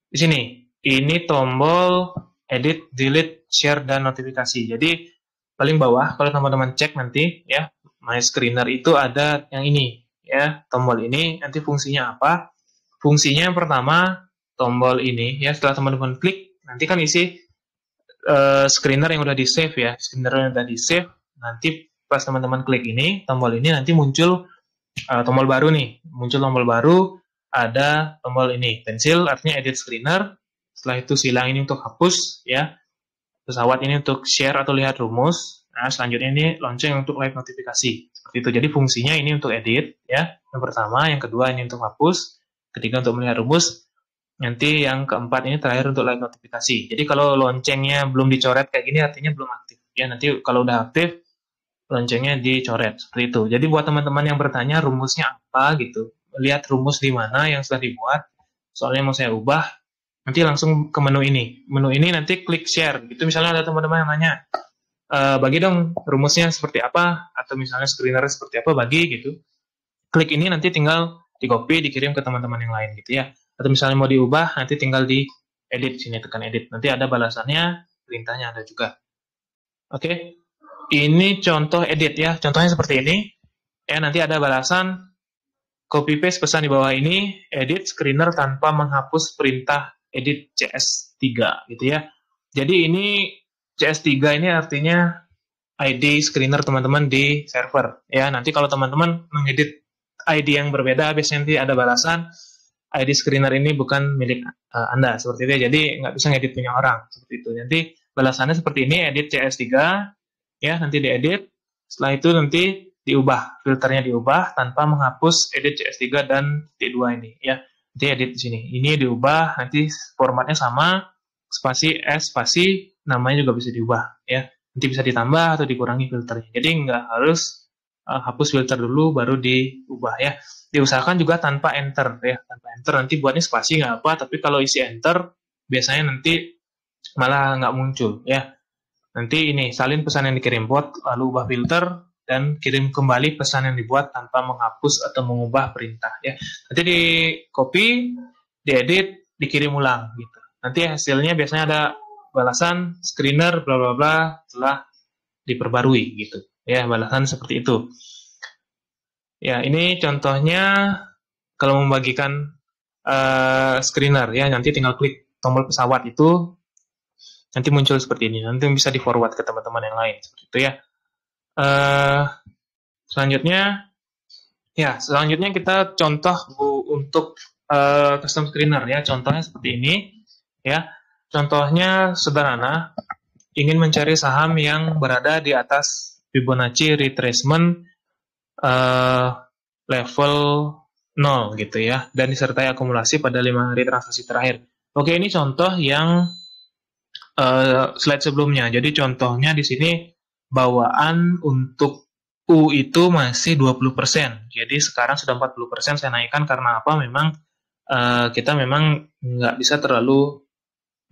di sini, ini tombol edit, delete, share, dan notifikasi. Jadi paling bawah kalau teman-teman cek nanti ya, My Screener itu ada yang ini ya, tombol ini nanti fungsinya apa? Fungsinya yang pertama tombol ini ya, setelah teman-teman klik nanti kan isi screener yang udah di save ya, screener yang udah di save. Nanti pas teman-teman klik ini, tombol ini nanti muncul tombol baru nih. Muncul tombol baru, ada tombol ini, pensil artinya edit screener. Setelah itu silang ini untuk hapus ya. Pesawat ini untuk share atau lihat rumus. Nah, selanjutnya ini lonceng untuk live notifikasi. Seperti itu. Jadi fungsinya ini untuk edit ya. Yang pertama, yang kedua ini untuk hapus, ketiga untuk melihat rumus. Nanti yang keempat ini terakhir untuk live notifikasi. Jadi kalau loncengnya belum dicoret kayak gini artinya belum aktif. Ya, nanti kalau udah aktif, loncengnya dicoret seperti itu. Jadi buat teman-teman yang bertanya rumusnya apa gitu, lihat rumus di mana yang sudah dibuat. Soalnya mau saya ubah, nanti langsung ke menu ini. Menu ini nanti klik share. Gitu misalnya ada teman-teman yang nanya, bagi dong rumusnya seperti apa atau misalnya screener seperti apa bagi gitu. Klik ini nanti tinggal di copy dikirim ke teman-teman yang lain gitu ya. Atau misalnya mau diubah nanti tinggal di edit sini tekan edit. Nanti ada balasannya, perintahnya ada juga. Oke. Ini contoh edit ya, contohnya seperti ini. Ya, nanti ada balasan, copy paste pesan di bawah ini, edit screener tanpa menghapus perintah edit CS3 gitu ya. Jadi ini CS3 ini artinya ID screener teman-teman di server. Ya, nanti kalau teman-teman mengedit ID yang berbeda, biasanya nanti ada balasan, ID screener ini bukan milik Anda, seperti itu. Jadi nggak bisa ngedit punya orang, seperti itu. Nanti balasannya seperti ini, edit CS3, ya nanti diedit, setelah itu nanti diubah, filternya diubah tanpa menghapus edit CS3 dan T2 ini ya, nanti edit di sini, ini diubah, nanti formatnya sama, spasi S spasi, namanya juga bisa diubah ya, nanti bisa ditambah atau dikurangi filternya, jadi nggak harus hapus filter dulu baru diubah ya, diusahakan juga tanpa enter ya, tanpa enter, nanti buatnya spasi nggak apa, tapi kalau isi enter biasanya nanti malah nggak muncul ya. Nanti ini, salin pesan yang dikirim bot, lalu ubah filter, dan kirim kembali pesan yang dibuat tanpa menghapus atau mengubah perintah. Ya. Nanti di copy, diedit, dikirim ulang. Gitu. Nanti hasilnya biasanya ada balasan, screener, bla bla bla, telah diperbarui. Gitu. Ya, balasan seperti itu. Ya, ini contohnya kalau membagikan screener. Ya, nanti tinggal klik tombol pesawat itu, nanti muncul seperti ini. Nanti bisa di forward ke teman-teman yang lain seperti itu ya. Selanjutnya kita contoh untuk custom screener ya. Contohnya seperti ini ya. Contohnya sederhana, ingin mencari saham yang berada di atas Fibonacci retracement level 0 gitu ya, dan disertai akumulasi pada 5 hari transaksi terakhir. Oke, ini contoh yang slide sebelumnya. Jadi contohnya di sini bawaan untuk U itu masih 20%. Jadi sekarang sudah 40% saya naikkan karena apa? Memang kita memang nggak bisa terlalu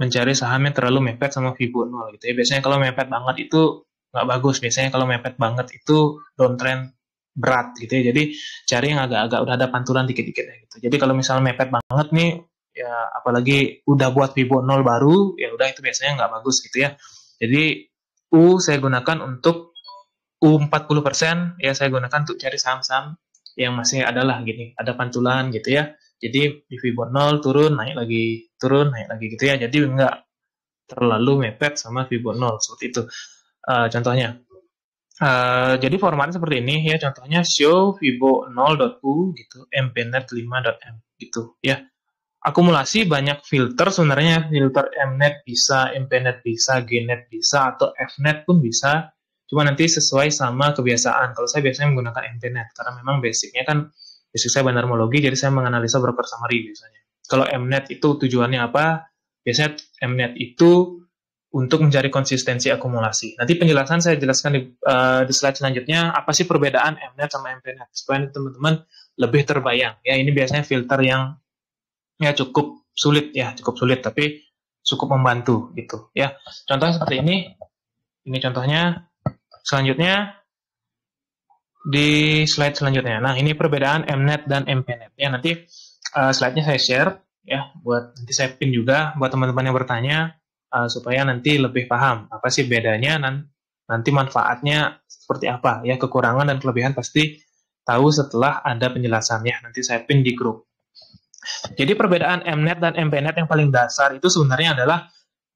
mencari saham yang terlalu mepet sama Fibo 0 gitu ya. Biasanya kalau mepet banget itu nggak bagus. Biasanya kalau mepet banget itu downtrend berat gitu ya. Jadi cari yang agak-agak udah ada pantulan dikit-dikit gitu. Jadi kalau misalnya mepet banget nih, ya apalagi udah buat Fibo 0 baru, ya udah itu biasanya nggak bagus gitu ya. Jadi U saya gunakan untuk U 40%, ya saya gunakan untuk cari saham-saham yang masih adalah gini, ada pantulan gitu ya. Jadi di Fibo 0 turun, naik lagi gitu ya. Jadi nggak terlalu mepet sama Fibo 0 seperti itu. Contohnya. Jadi formatnya seperti ini ya, contohnya show Fibo 0.u gitu, mpnet 5.m gitu ya. Akumulasi banyak filter sebenarnya, filter Mnet bisa, Mpnet bisa, Gnet bisa, atau Fnet pun bisa. Cuma nanti sesuai sama kebiasaan. Kalau saya biasanya menggunakan MPNet karena memang basicnya kan basic saya bandarmologi, jadi saya menganalisa broker summary biasanya. Kalau MNet itu tujuannya apa? Biasanya MNet itu untuk mencari konsistensi akumulasi. Nanti penjelasan saya jelaskan di slide selanjutnya, apa sih perbedaan MNet sama MPNet, supaya teman-teman lebih terbayang. Ya, ini biasanya filter yang ya cukup sulit, tapi cukup membantu gitu. Ya, contohnya seperti ini. Ini contohnya. Selanjutnya di slide selanjutnya. Nah, ini perbedaan MNet dan MPNet. Ya, nanti slide-nya saya share ya, buat nanti saya pin juga buat teman-teman yang bertanya supaya nanti lebih paham apa sih bedanya, nanti manfaatnya seperti apa ya, kekurangan dan kelebihan pasti tahu setelah ada penjelasannya. Nanti saya pin di grup. Jadi perbedaan MNet dan MPNet yang paling dasar itu sebenarnya adalah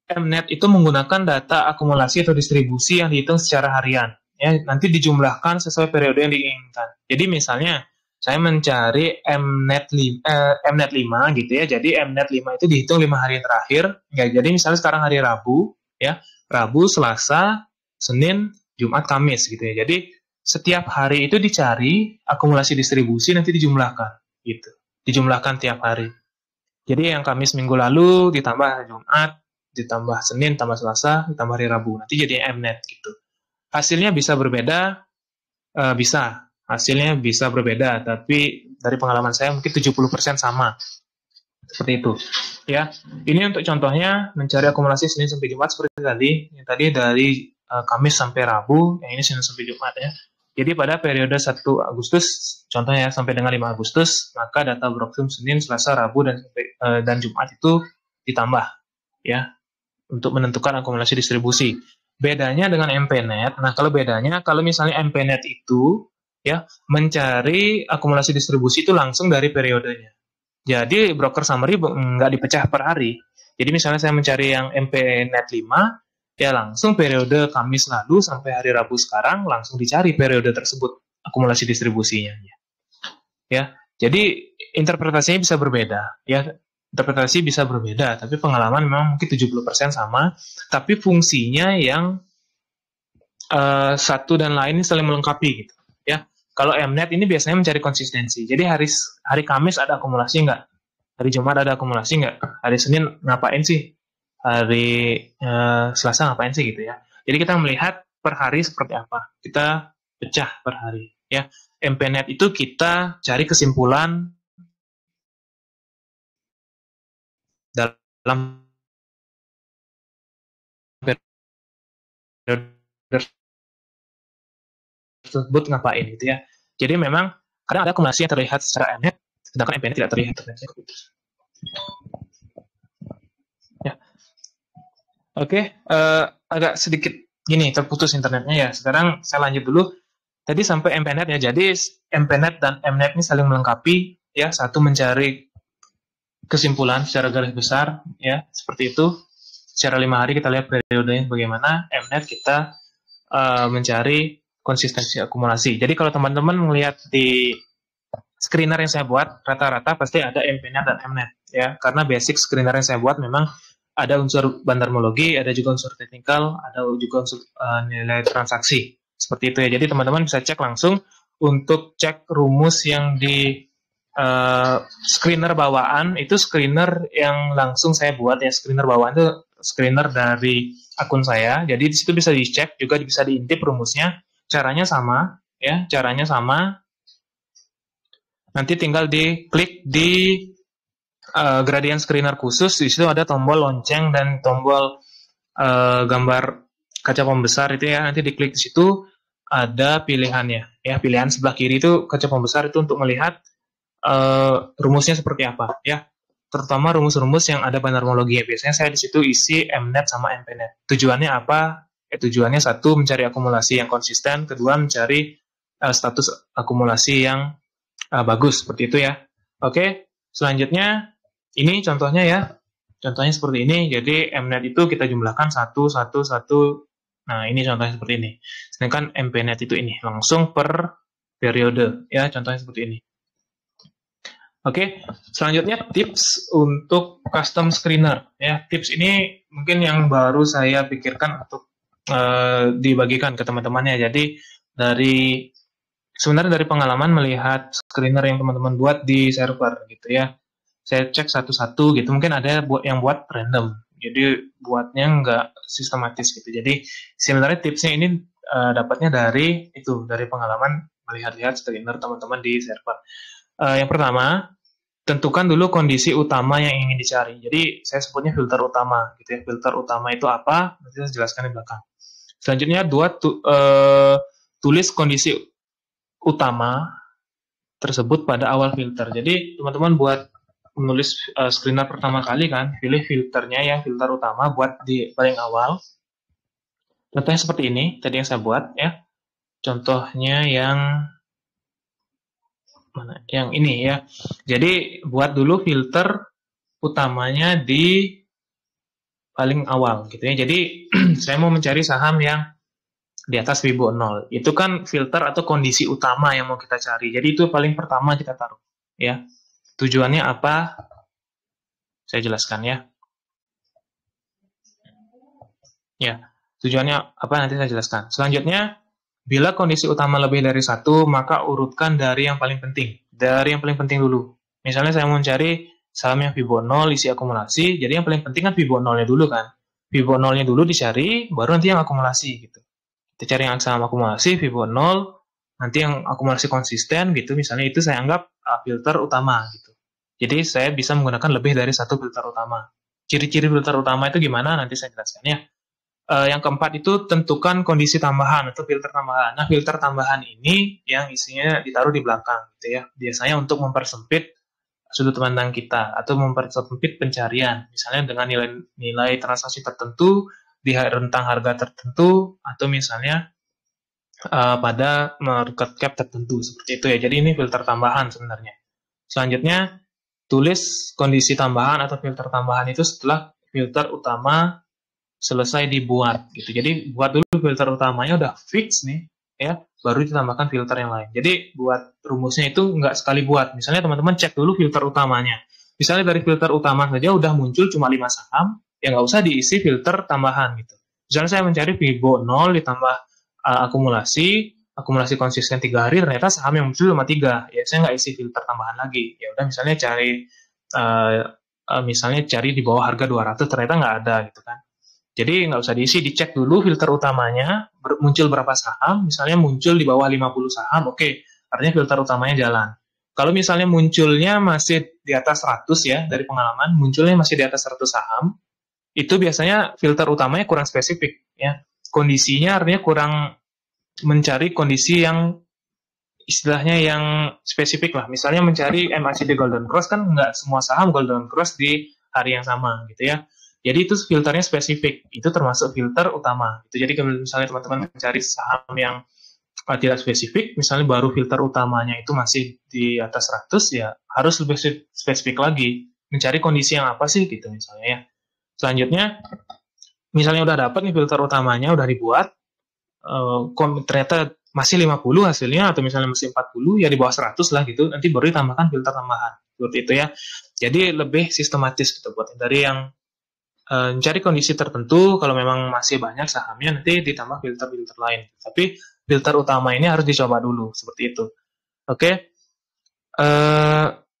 MNet itu menggunakan data akumulasi atau distribusi yang dihitung secara harian. Ya, nanti dijumlahkan sesuai periode yang diinginkan. Jadi misalnya saya mencari MNet 5 gitu ya. Jadi MNet 5 itu dihitung 5 hari terakhir. Ya, jadi misalnya sekarang hari Rabu ya. Rabu, Selasa, Senin, Jumat, Kamis gitu ya. Jadi setiap hari itu dicari akumulasi distribusi, nanti dijumlahkan gitu. Dijumlahkan tiap hari. Jadi yang Kamis minggu lalu ditambah hari Jumat, ditambah Senin, tambah Selasa, ditambah hari Rabu. Nanti jadi MNet gitu. Hasilnya bisa berbeda, bisa. Hasilnya bisa berbeda, tapi dari pengalaman saya mungkin 70% sama. Seperti itu. Ya. Ini untuk contohnya mencari akumulasi Senin sampai Jumat seperti tadi. Yang tadi dari Kamis sampai Rabu, yang ini Senin sampai Jumat ya. Jadi pada periode 1 Agustus, contohnya sampai dengan 5 Agustus, maka data Broksum Senin, Selasa, Rabu, dan Jumat itu ditambah ya untuk menentukan akumulasi distribusi. Bedanya dengan MPNet, nah kalau misalnya MPNet itu ya mencari akumulasi distribusi itu langsung dari periodenya. Jadi broker summary nggak dipecah per hari. Jadi misalnya saya mencari yang MPNet 5, ya langsung periode Kamis lalu sampai hari Rabu sekarang langsung dicari periode tersebut akumulasi distribusinya. Ya, jadi interpretasinya bisa berbeda. Ya, interpretasi bisa berbeda, tapi pengalaman memang mungkin 70% sama, tapi fungsinya yang satu dan lain saling melengkapi gitu. Ya, kalau MNet ini biasanya mencari konsistensi. Jadi hari Kamis ada akumulasi nggak? Hari Jumat ada akumulasi nggak? Hari Senin ngapain sih? Hari Selasa ngapain sih gitu ya? Jadi kita melihat per hari seperti apa. Kita pecah per hari. Ya, MPNet itu kita cari kesimpulan dalam periode tersebut ngapain gitu ya. Jadi memang kadang ada akumulasi yang terlihat secara MNet, sedangkan MPNet tidak terlihat. Ya. Oke, agak sedikit gini terputus internetnya ya. Sekarang saya lanjut dulu. Tadi sampai MPNet ya. Jadi MPNet dan MNet ini saling melengkapi ya. Satu mencari kesimpulan secara garis besar ya, seperti itu. Secara 5 hari kita lihat periodenya bagaimana. MNet kita mencari konsistensi akumulasi. Jadi kalau teman-teman melihat di screener yang saya buat, rata-rata pasti ada MPNet dan MNet ya. Karena basic screener yang saya buat memang ada unsur bandarmologi, ada juga unsur teknikal, ada juga unsur nilai transaksi. Seperti itu ya. Jadi teman-teman bisa cek langsung untuk cek rumus yang di screener bawaan, itu screener yang langsung saya buat ya. Screener bawaan itu screener dari akun saya. Jadi di situ bisa dicek, juga bisa diintip rumusnya. Caranya sama ya, caranya sama. Nanti tinggal diklik di gradient screener khusus. Di situ ada tombol lonceng dan tombol gambar kaca pembesar itu ya. Nanti diklik di situ ada pilihannya ya. Pilihan sebelah kiri itu kaca pembesar itu untuk melihat rumusnya seperti apa ya. Terutama rumus-rumus yang ada bandarmologi ya. Biasanya saya di situ isi MNet sama MPNet. Tujuannya apa? Tujuannya satu, mencari akumulasi yang konsisten. Kedua, mencari status akumulasi yang bagus. Seperti itu ya. Oke, selanjutnya ini contohnya ya. Contohnya seperti ini. Jadi MNet itu kita jumlahkan 1, 1, 1. Nah, ini contohnya seperti ini. Sedangkan MPNet itu ini. Langsung per periode. Ya, contohnya seperti ini. Oke, selanjutnya tips untuk custom screener. Ya, tips ini mungkin yang baru saya pikirkan untuk dibagikan ke teman-temannya. Jadi sebenarnya dari pengalaman melihat screener yang teman-teman buat di server gitu ya, saya cek satu-satu gitu. Mungkin ada yang buat random, jadi buatnya nggak sistematis gitu. Jadi sebenarnya tipsnya ini dapatnya dari pengalaman melihat-lihat screener teman-teman di server. Yang pertama, tentukan dulu kondisi utama yang ingin dicari. Jadi saya sebutnya filter utama gitu ya. Filter utama itu apa? Nanti saya jelaskan di belakang. Selanjutnya tulis kondisi utama tersebut pada awal filter. Jadi teman-teman buat menulis screener pertama kali kan, pilih filternya yang filter utama buat di paling awal. Contohnya seperti ini, tadi yang saya buat ya. Contohnya yang mana? Yang ini ya. Jadi buat dulu filter utamanya di paling awal gitu ya. Jadi saya mau mencari saham yang di atas Fibo 0. Itu kan filter atau kondisi utama yang mau kita cari. Jadi itu paling pertama kita taruh ya. Tujuannya apa? Saya jelaskan ya. Ya, tujuannya apa nanti saya jelaskan. Selanjutnya, bila kondisi utama lebih dari satu, maka urutkan dari yang paling penting. Dari yang paling penting dulu. Misalnya saya mau mencari saham yang Fibo 0 isi akumulasi, jadi yang paling penting kan Fibo 0-nya dulu kan. Fibo 0-nya dulu dicari, baru nanti yang akumulasi gitu. Kita cari yang saham akumulasi, Fibo 0, nanti yang akumulasi konsisten gitu, misalnya itu saya anggap filter utama gitu. Jadi saya bisa menggunakan lebih dari satu filter utama. Ciri-ciri filter utama itu gimana? Nanti saya jelaskan ya. Yang keempat itu tentukan kondisi tambahan atau filter tambahan. Nah, filter tambahan ini yang isinya ditaruh di belakang gitu ya. Biasanya untuk mempersempit sudut pandang kita atau mempersempit pencarian. Misalnya dengan nilai transaksi tertentu di rentang harga tertentu atau misalnya pada market cap tertentu seperti itu ya. Jadi ini filter tambahan sebenarnya. Selanjutnya tulis kondisi tambahan atau filter tambahan itu setelah filter utama selesai dibuat gitu. Jadi buat dulu filter utamanya udah fix nih ya, baru ditambahkan filter yang lain. Jadi buat rumusnya itu nggak sekali buat. Misalnya teman-teman cek dulu filter utamanya. Misalnya dari filter utama saja udah muncul cuma 5 saham, ya nggak usah diisi filter tambahan gitu. Misalnya saya mencari Fibo 0 ditambah akumulasi konsisten 3 hari, ternyata saham yang muncul cuma 3. Ya saya nggak isi filter tambahan lagi. Ya udah misalnya cari di bawah harga 200, ternyata nggak ada gitu kan. Jadi nggak usah diisi, dicek dulu filter utamanya, muncul berapa saham, misalnya muncul di bawah 50 saham, oke, artinya filter utamanya jalan. Kalau misalnya munculnya masih di atas 100 ya, dari pengalaman, munculnya masih di atas 100 saham, itu biasanya filter utamanya kurang spesifik ya. Kondisinya artinya kurang mencari kondisi yang istilahnya yang spesifik lah. Misalnya mencari MACD Golden Cross kan nggak semua saham Golden Cross di hari yang sama gitu ya. Jadi itu filternya spesifik, itu termasuk filter utama. Jadi kalau misalnya teman-teman mencari saham yang tidak spesifik, misalnya baru filter utamanya itu masih di atas 100, ya harus lebih spesifik lagi. Mencari kondisi yang apa sih gitu misalnya ya. Selanjutnya, misalnya udah dapat nih filter utamanya, udah dibuat, ternyata masih 50 hasilnya, atau misalnya masih 40, ya di bawah 100 lah gitu, nanti baru ditambahkan filter tambahan. Seperti itu ya. Jadi lebih sistematis gitu buat dari yang mencari kondisi tertentu, kalau memang masih banyak sahamnya nanti ditambah filter-filter lain. Tapi filter utama ini harus dicoba dulu, seperti itu. Oke,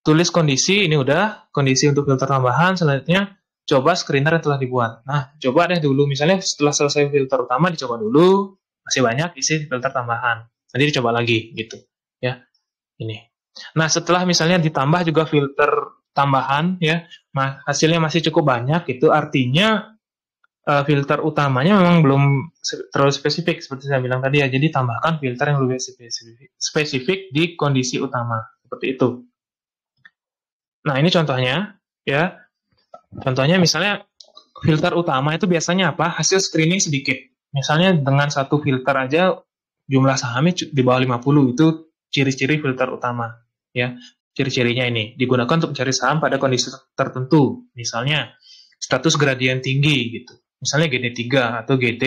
tulis kondisi, ini udah, kondisi untuk filter tambahan, selanjutnya coba screener yang telah dibuat. Nah, coba deh dulu, misalnya setelah selesai filter utama, dicoba dulu, masih banyak isi filter tambahan. Nanti dicoba lagi, gitu. Ya, ini. Nah, setelah misalnya ditambah juga filter tambahan ya, hasilnya masih cukup banyak, itu artinya filter utamanya memang belum terlalu spesifik seperti saya bilang tadi ya. Jadi tambahkan filter yang lebih spesifik di kondisi utama seperti itu. Nah, ini contohnya ya. Contohnya misalnya filter utama itu biasanya apa? Hasil screening sedikit. Misalnya dengan satu filter aja jumlah sahamnya di bawah 50, itu ciri-ciri filter utama ya. Ciri-cirinya ini digunakan untuk mencari saham pada kondisi tertentu, misalnya status gradien tinggi gitu, misalnya GD3 atau GD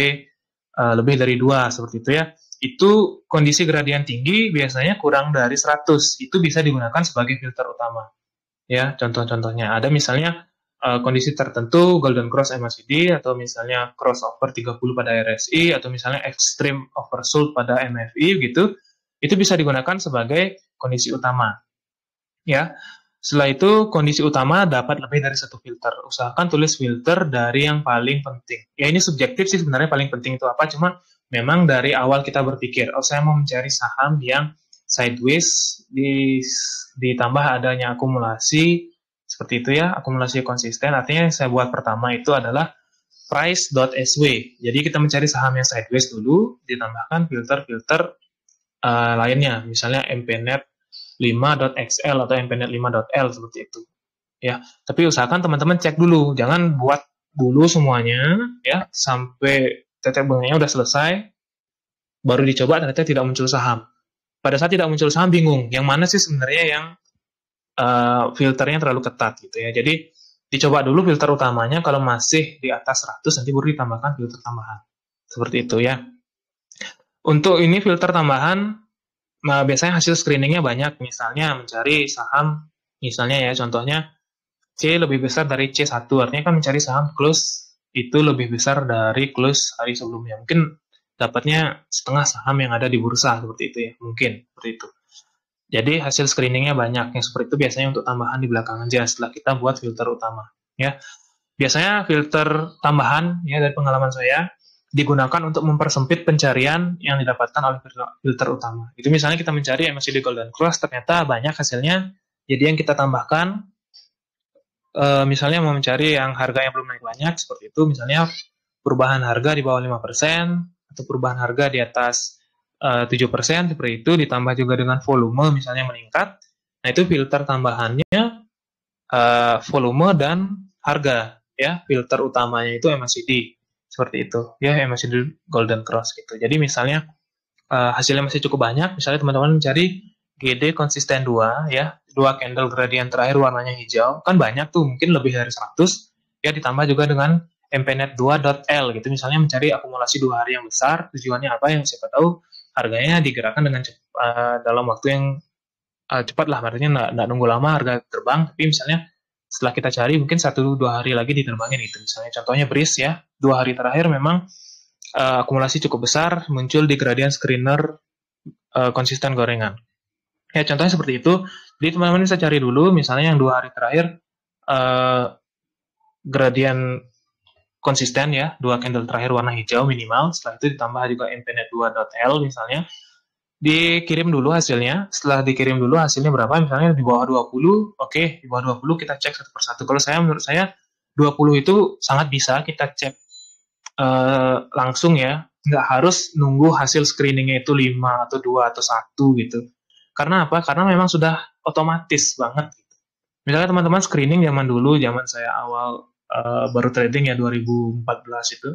lebih dari 2 seperti itu ya. Itu kondisi gradien tinggi biasanya kurang dari 100, itu bisa digunakan sebagai filter utama ya. Contoh-contohnya ada misalnya kondisi tertentu, golden cross MACD, atau misalnya crossover 30 pada RSI, atau misalnya extreme oversold pada MFI gitu, itu bisa digunakan sebagai kondisi utama. Ya, setelah itu kondisi utama dapat lebih dari satu filter. Usahakan tulis filter dari yang paling penting. Ya ini subjektif sih sebenarnya paling penting itu apa, cuma memang dari awal kita berpikir, oh saya mau mencari saham yang sideways ditambah adanya akumulasi seperti itu ya, akumulasi konsisten. Artinya yang saya buat pertama itu adalah price.sw. Jadi kita mencari saham yang sideways dulu, ditambahkan filter-filter lainnya, misalnya MPNet 5.xl atau MPNet 5.l seperti itu. Ya, tapi usahakan teman-teman cek dulu, jangan buat dulu semuanya ya sampai tetek bengeknya udah selesai baru dicoba ternyata tidak muncul saham. Pada saat tidak muncul saham bingung, yang mana sih sebenarnya yang filternya terlalu ketat gitu ya. Jadi dicoba dulu filter utamanya, kalau masih di atas 100 nanti baru ditambahkan filter tambahan. Seperti itu ya. Untuk ini filter tambahan biasanya hasil screeningnya banyak, misalnya mencari saham, misalnya ya contohnya C lebih besar dari C1, artinya kan mencari saham close itu lebih besar dari close hari sebelumnya. Mungkin dapatnya setengah saham yang ada di bursa, seperti itu ya, mungkin seperti itu. Jadi hasil screeningnya banyak, yang seperti itu biasanya untuk tambahan di belakang aja setelah kita buat filter utama. Ya, biasanya filter tambahan ya dari pengalaman saya digunakan untuk mempersempit pencarian yang didapatkan oleh filter utama. Itu misalnya kita mencari MACD Golden Cross, ternyata banyak hasilnya, jadi yang kita tambahkan, misalnya mau mencari yang harganya belum naik banyak, seperti itu, misalnya perubahan harga di bawah 5%, atau perubahan harga di atas 7%, seperti itu, ditambah juga dengan volume misalnya meningkat, nah itu filter tambahannya volume dan harga, ya, filter utamanya itu MACD. Seperti itu ya, MACD Golden Cross gitu. Jadi misalnya hasilnya masih cukup banyak, misalnya teman-teman mencari GD konsisten 2 ya, 2 candle gradient terakhir warnanya hijau, kan banyak tuh, mungkin lebih dari 100 ya, ditambah juga dengan MPNet 2.L gitu, misalnya mencari akumulasi 2 hari yang besar, tujuannya apa, yang siapa tahu harganya digerakkan dengan dalam waktu yang cepat lah, artinya nggak nunggu lama harga terbang, tapi misalnya setelah kita cari mungkin 1-2 hari lagi diterbangin gitu. Misalnya contohnya BRIS ya, 2 hari terakhir memang akumulasi cukup besar, muncul di gradient screener konsisten gorengan. Ya contohnya seperti itu. Jadi teman-teman bisa cari dulu, misalnya yang 2 hari terakhir gradient konsisten ya, 2 candle terakhir warna hijau minimal, setelah itu ditambah juga MPNet 2.L misalnya. Dikirim dulu hasilnya, setelah dikirim dulu hasilnya berapa, misalnya di bawah 20, oke, di bawah 20 kita cek satu persatu. Kalau menurut saya 20 itu sangat bisa kita cek langsung ya, nggak harus nunggu hasil screeningnya itu 5 atau 2 atau 1 gitu. Karena apa? Karena memang sudah otomatis banget. Misalnya teman-teman screening zaman dulu, zaman saya awal baru trading ya 2014 itu,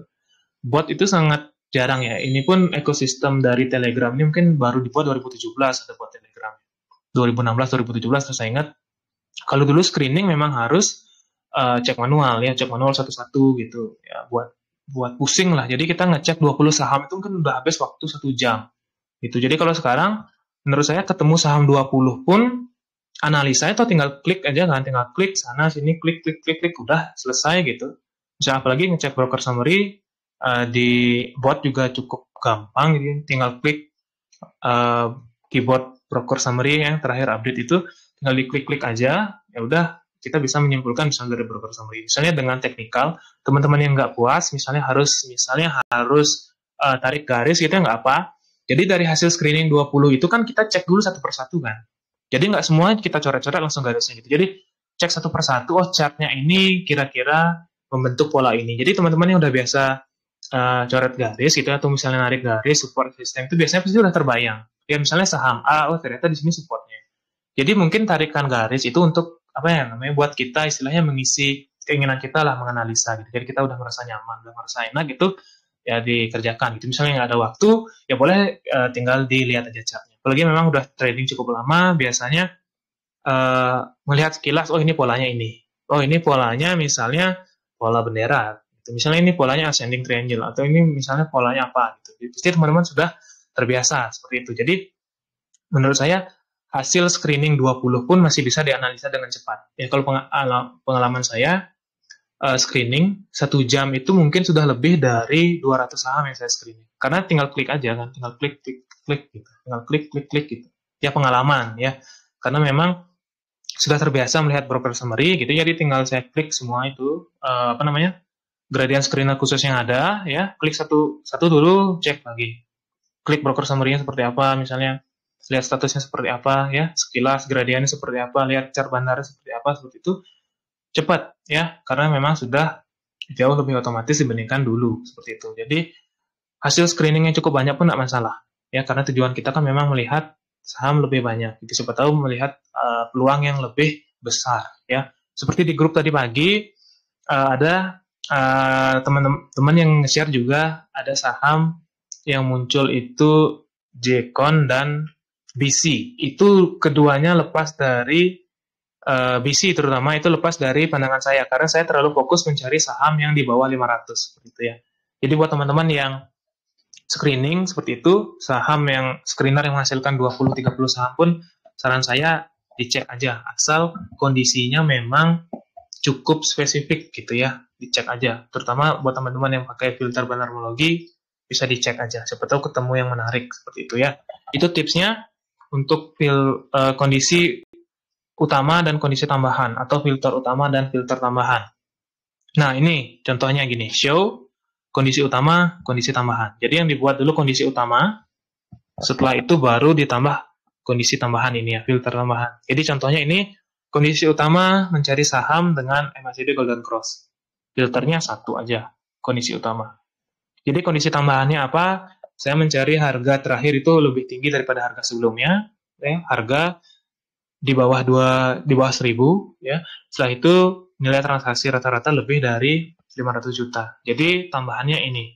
bot itu sangat jarang ya. Ini pun ekosistem dari Telegram ini mungkin baru dibuat 2017 ada buat Telegram. 2016 2017 terus saya ingat. Kalau dulu screening memang harus cek manual ya, cek manual satu-satu gitu ya, buat pusing lah. Jadi kita ngecek 20 saham itu kan udah habis waktu 1 jam. Gitu. Jadi kalau sekarang menurut saya ketemu saham 20 pun analisa itu tinggal klik aja kan, tinggal klik sana sini, klik udah selesai gitu. Bisa apalagi ngecek broker summary di bot juga cukup gampang, gitu. Tinggal klik keyboard broker summary yang terakhir update itu, tinggal diklik aja, ya udah kita bisa menyimpulkan misalnya dari broker summary. Misalnya dengan teknikal, teman-teman yang nggak puas, misalnya harus tarik garis gitu, nggak apa. Jadi dari hasil screening 20 itu kan kita cek dulu satu persatu kan. Jadi nggak semua kita coret-coret langsung garisnya gitu. Jadi cek satu persatu, oh chartnya ini kira-kira membentuk pola ini. Jadi teman-teman yang udah biasa coret garis gitu, atau misalnya narik garis, support system itu biasanya pasti udah terbayang. Ya misalnya saham A, oh ternyata di sini supportnya. Jadi mungkin tarikan garis itu untuk apa ya namanya, buat kita istilahnya mengisi keinginan kita lah, menganalisa gitu. Jadi kita udah merasa nyaman, udah merasa enak gitu, ya dikerjakan gitu. Misalnya nggak ada waktu, ya boleh tinggal dilihat aja chartnya. Apalagi memang udah trading cukup lama, biasanya melihat sekilas, oh ini polanya ini. Oh ini polanya misalnya pola bendera. Gitu. Misalnya ini polanya ascending triangle, atau ini misalnya polanya apa gitu. Jadi pasti teman-teman sudah terbiasa seperti itu. Jadi menurut saya hasil screening 20 pun masih bisa dianalisa dengan cepat. Ya kalau pengalaman saya screening 1 jam itu mungkin sudah lebih dari 200 saham yang saya screening. Karena tinggal klik aja kan, tinggal klik klik klik gitu, tinggal klik klik klik gitu. Ya pengalaman ya. Karena memang sudah terbiasa melihat broker summary gitu, jadi tinggal saya klik semua itu apa namanya? Gradient screener khusus yang ada ya, klik satu satu dulu, cek lagi. Klik broker summary-nya seperti apa misalnya, lihat statusnya seperti apa ya, sekilas gradiennya seperti apa, lihat chart bandar seperti apa, seperti itu cepat ya, karena memang sudah jauh lebih otomatis dibandingkan dulu seperti itu. Jadi hasil screening yang cukup banyak pun tidak masalah ya, karena tujuan kita kan memang melihat saham lebih banyak. Jadi siapa tahu melihat peluang yang lebih besar ya. Seperti di grup tadi pagi ada teman-teman yang nge-share juga ada saham yang muncul itu Jcon dan BC. Itu keduanya lepas dari BC terutama itu lepas dari pandangan saya karena saya terlalu fokus mencari saham yang di bawah 500 seperti itu ya. Jadi buat teman-teman yang screening seperti itu, saham yang screener yang menghasilkan 20-30 saham pun saran saya dicek aja asal kondisinya memang cukup spesifik gitu ya, dicek aja. Terutama buat teman-teman yang pakai filter banarmologi bisa dicek aja. Siapa tahu ketemu yang menarik seperti itu ya. Itu tipsnya untuk kondisi utama dan kondisi tambahan atau filter utama dan filter tambahan. Nah, ini contohnya gini, show kondisi utama, kondisi tambahan. Jadi yang dibuat dulu kondisi utama, setelah itu baru ditambah kondisi tambahan ini ya, filter tambahan. Jadi contohnya ini kondisi utama mencari saham dengan MACD Golden Cross. Filternya satu aja, kondisi utama. Jadi kondisi tambahannya apa? Saya mencari harga terakhir itu lebih tinggi daripada harga sebelumnya, ya, harga di bawah 1000 ya. Setelah itu nilai transaksi rata-rata lebih dari 500 juta. Jadi tambahannya ini.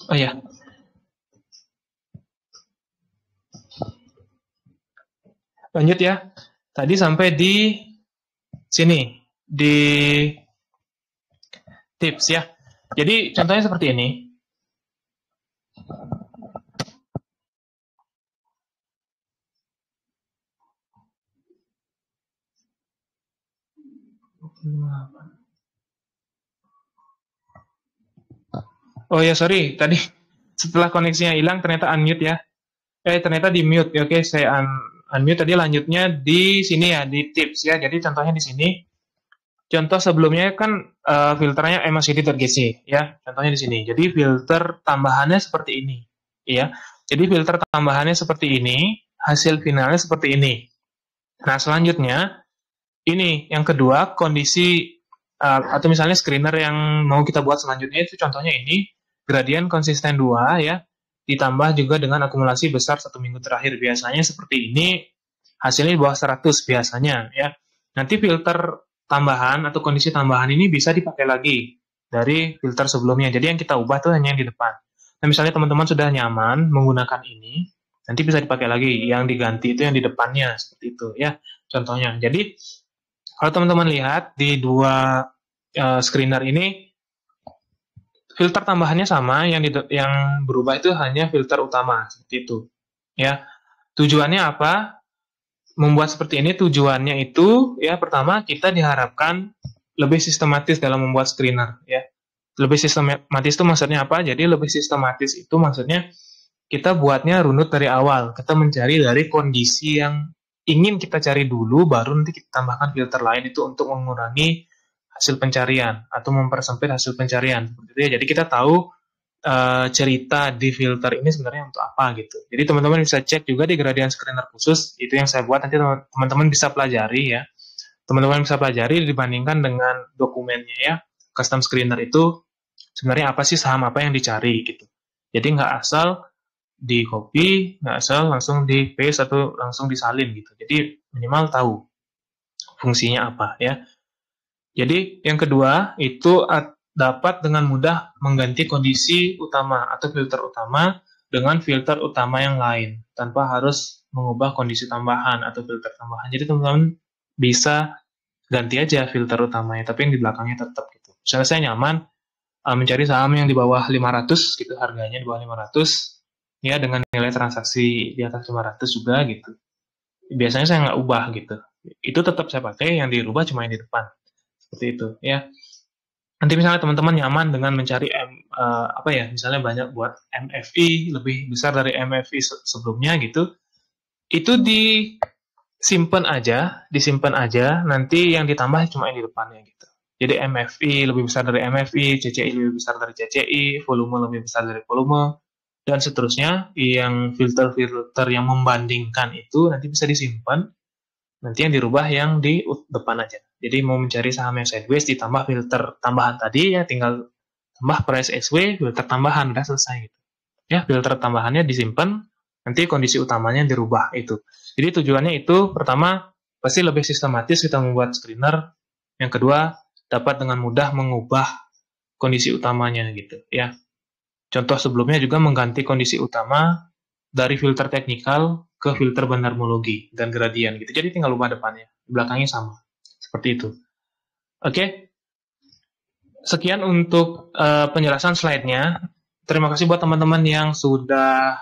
Oh ya, lanjut ya. Tadi sampai di sini, di tips ya. Jadi contohnya seperti ini. Oh ya, sorry, tadi setelah koneksinya hilang ternyata unmute ya. Ternyata di mute. Oke, saya unmute tadi, lanjutnya di sini ya, di tips ya. Jadi contohnya di sini. Contoh sebelumnya kan filternya MACD.gc ya. Contohnya di sini. Jadi filter tambahannya seperti ini, ya. Jadi filter tambahannya seperti ini, hasil finalnya seperti ini. Nah, selanjutnya ini yang kedua, kondisi atau misalnya screener yang mau kita buat selanjutnya itu contohnya ini, gradien konsisten 2 ya, ditambah juga dengan akumulasi besar 1 minggu terakhir. Biasanya seperti ini, hasilnya di bawah 100 biasanya ya. Nanti filter tambahan atau kondisi tambahan ini bisa dipakai lagi dari filter sebelumnya. Jadi yang kita ubah tuh hanya yang di depan. Nah, misalnya teman-teman sudah nyaman menggunakan ini, nanti bisa dipakai lagi. Yang diganti itu yang di depannya, seperti itu ya. Contohnya. Jadi kalau teman-teman lihat di dua screener ini, filter tambahannya sama, yang berubah itu hanya filter utama, seperti itu. Ya, tujuannya apa? Membuat seperti ini tujuannya itu, ya pertama kita diharapkan lebih sistematis dalam membuat screener, ya. Lebih sistematis itu maksudnya apa? Jadi lebih sistematis itu maksudnya kita buatnya runut dari awal. Kita mencari dari kondisi yang ingin kita cari dulu, baru nanti kita tambahkan filter lain itu untuk mengurangi hasil pencarian atau mempersempit hasil pencarian. Jadi kita tahu cerita di filter ini sebenarnya untuk apa gitu. Jadi teman-teman bisa cek juga di gradient screener khusus, itu yang saya buat, nanti teman-teman bisa pelajari ya. Teman-teman bisa pelajari dibandingkan dengan dokumennya ya. Custom screener itu sebenarnya apa sih, saham apa yang dicari gitu. Jadi nggak asal di copy, nggak asal langsung di paste atau langsung disalin gitu. Jadi minimal tahu fungsinya apa ya. Jadi yang kedua itu dapat dengan mudah mengganti kondisi utama atau filter utama dengan filter utama yang lain tanpa harus mengubah kondisi tambahan atau filter tambahan. Jadi teman-teman bisa ganti aja filter utamanya, tapi yang di belakangnya tetap gitu. Misalnya saya nyaman mencari saham yang di bawah 500 gitu, harganya di bawah 500 ya, dengan nilai transaksi di atas 500 juga gitu. Biasanya saya nggak ubah gitu. Itu tetap saya pakai, yang dirubah cuma yang di depan. Seperti itu ya. Nanti misalnya teman-teman nyaman dengan mencari apa ya, misalnya banyak buat MFI lebih besar dari MFI sebelumnya gitu, itu disimpan aja, nanti yang ditambah cuma yang di depannya gitu. Jadi MFI lebih besar dari MFI, CCI lebih besar dari CCI, volume lebih besar dari volume, dan seterusnya. Yang filter-filter yang membandingkan itu nanti bisa disimpan, nanti yang dirubah yang di depan aja. Jadi mau mencari saham yang sideways ditambah filter tambahan tadi ya, tinggal tambah price XW, filter tambahan, udah selesai gitu. Ya, filter tambahannya disimpan, nanti kondisi utamanya dirubah itu. Jadi tujuannya itu, pertama pasti lebih sistematis kita membuat screener, yang kedua dapat dengan mudah mengubah kondisi utamanya gitu ya. Contoh sebelumnya juga mengganti kondisi utama dari filter teknikal ke filter bandarmologi dan gradien gitu. Jadi tinggal ubah depannya, belakangnya sama. Seperti itu. Oke. Sekian untuk penjelasan slide-nya. Terima kasih buat teman-teman yang sudah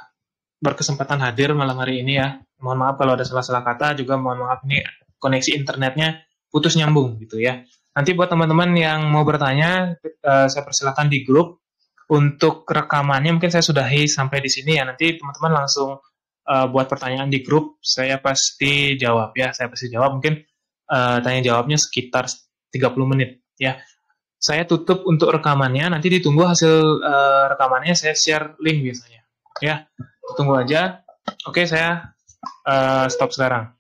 berkesempatan hadir malam hari ini ya. Mohon maaf kalau ada salah-salah kata, juga mohon maaf nih koneksi internetnya putus nyambung gitu ya. Nanti buat teman-teman yang mau bertanya, saya persilakan di grup. Untuk rekamannya mungkin saya sudahi sampai di sini ya. Nanti teman-teman langsung buat pertanyaan di grup, saya pasti jawab ya. Saya pasti jawab, mungkin tanya jawabnya sekitar 30 menit ya. Saya tutup untuk rekamannya, nanti ditunggu hasil rekamannya, saya share link biasanya. Ya, tunggu aja. Oke, saya stop sekarang.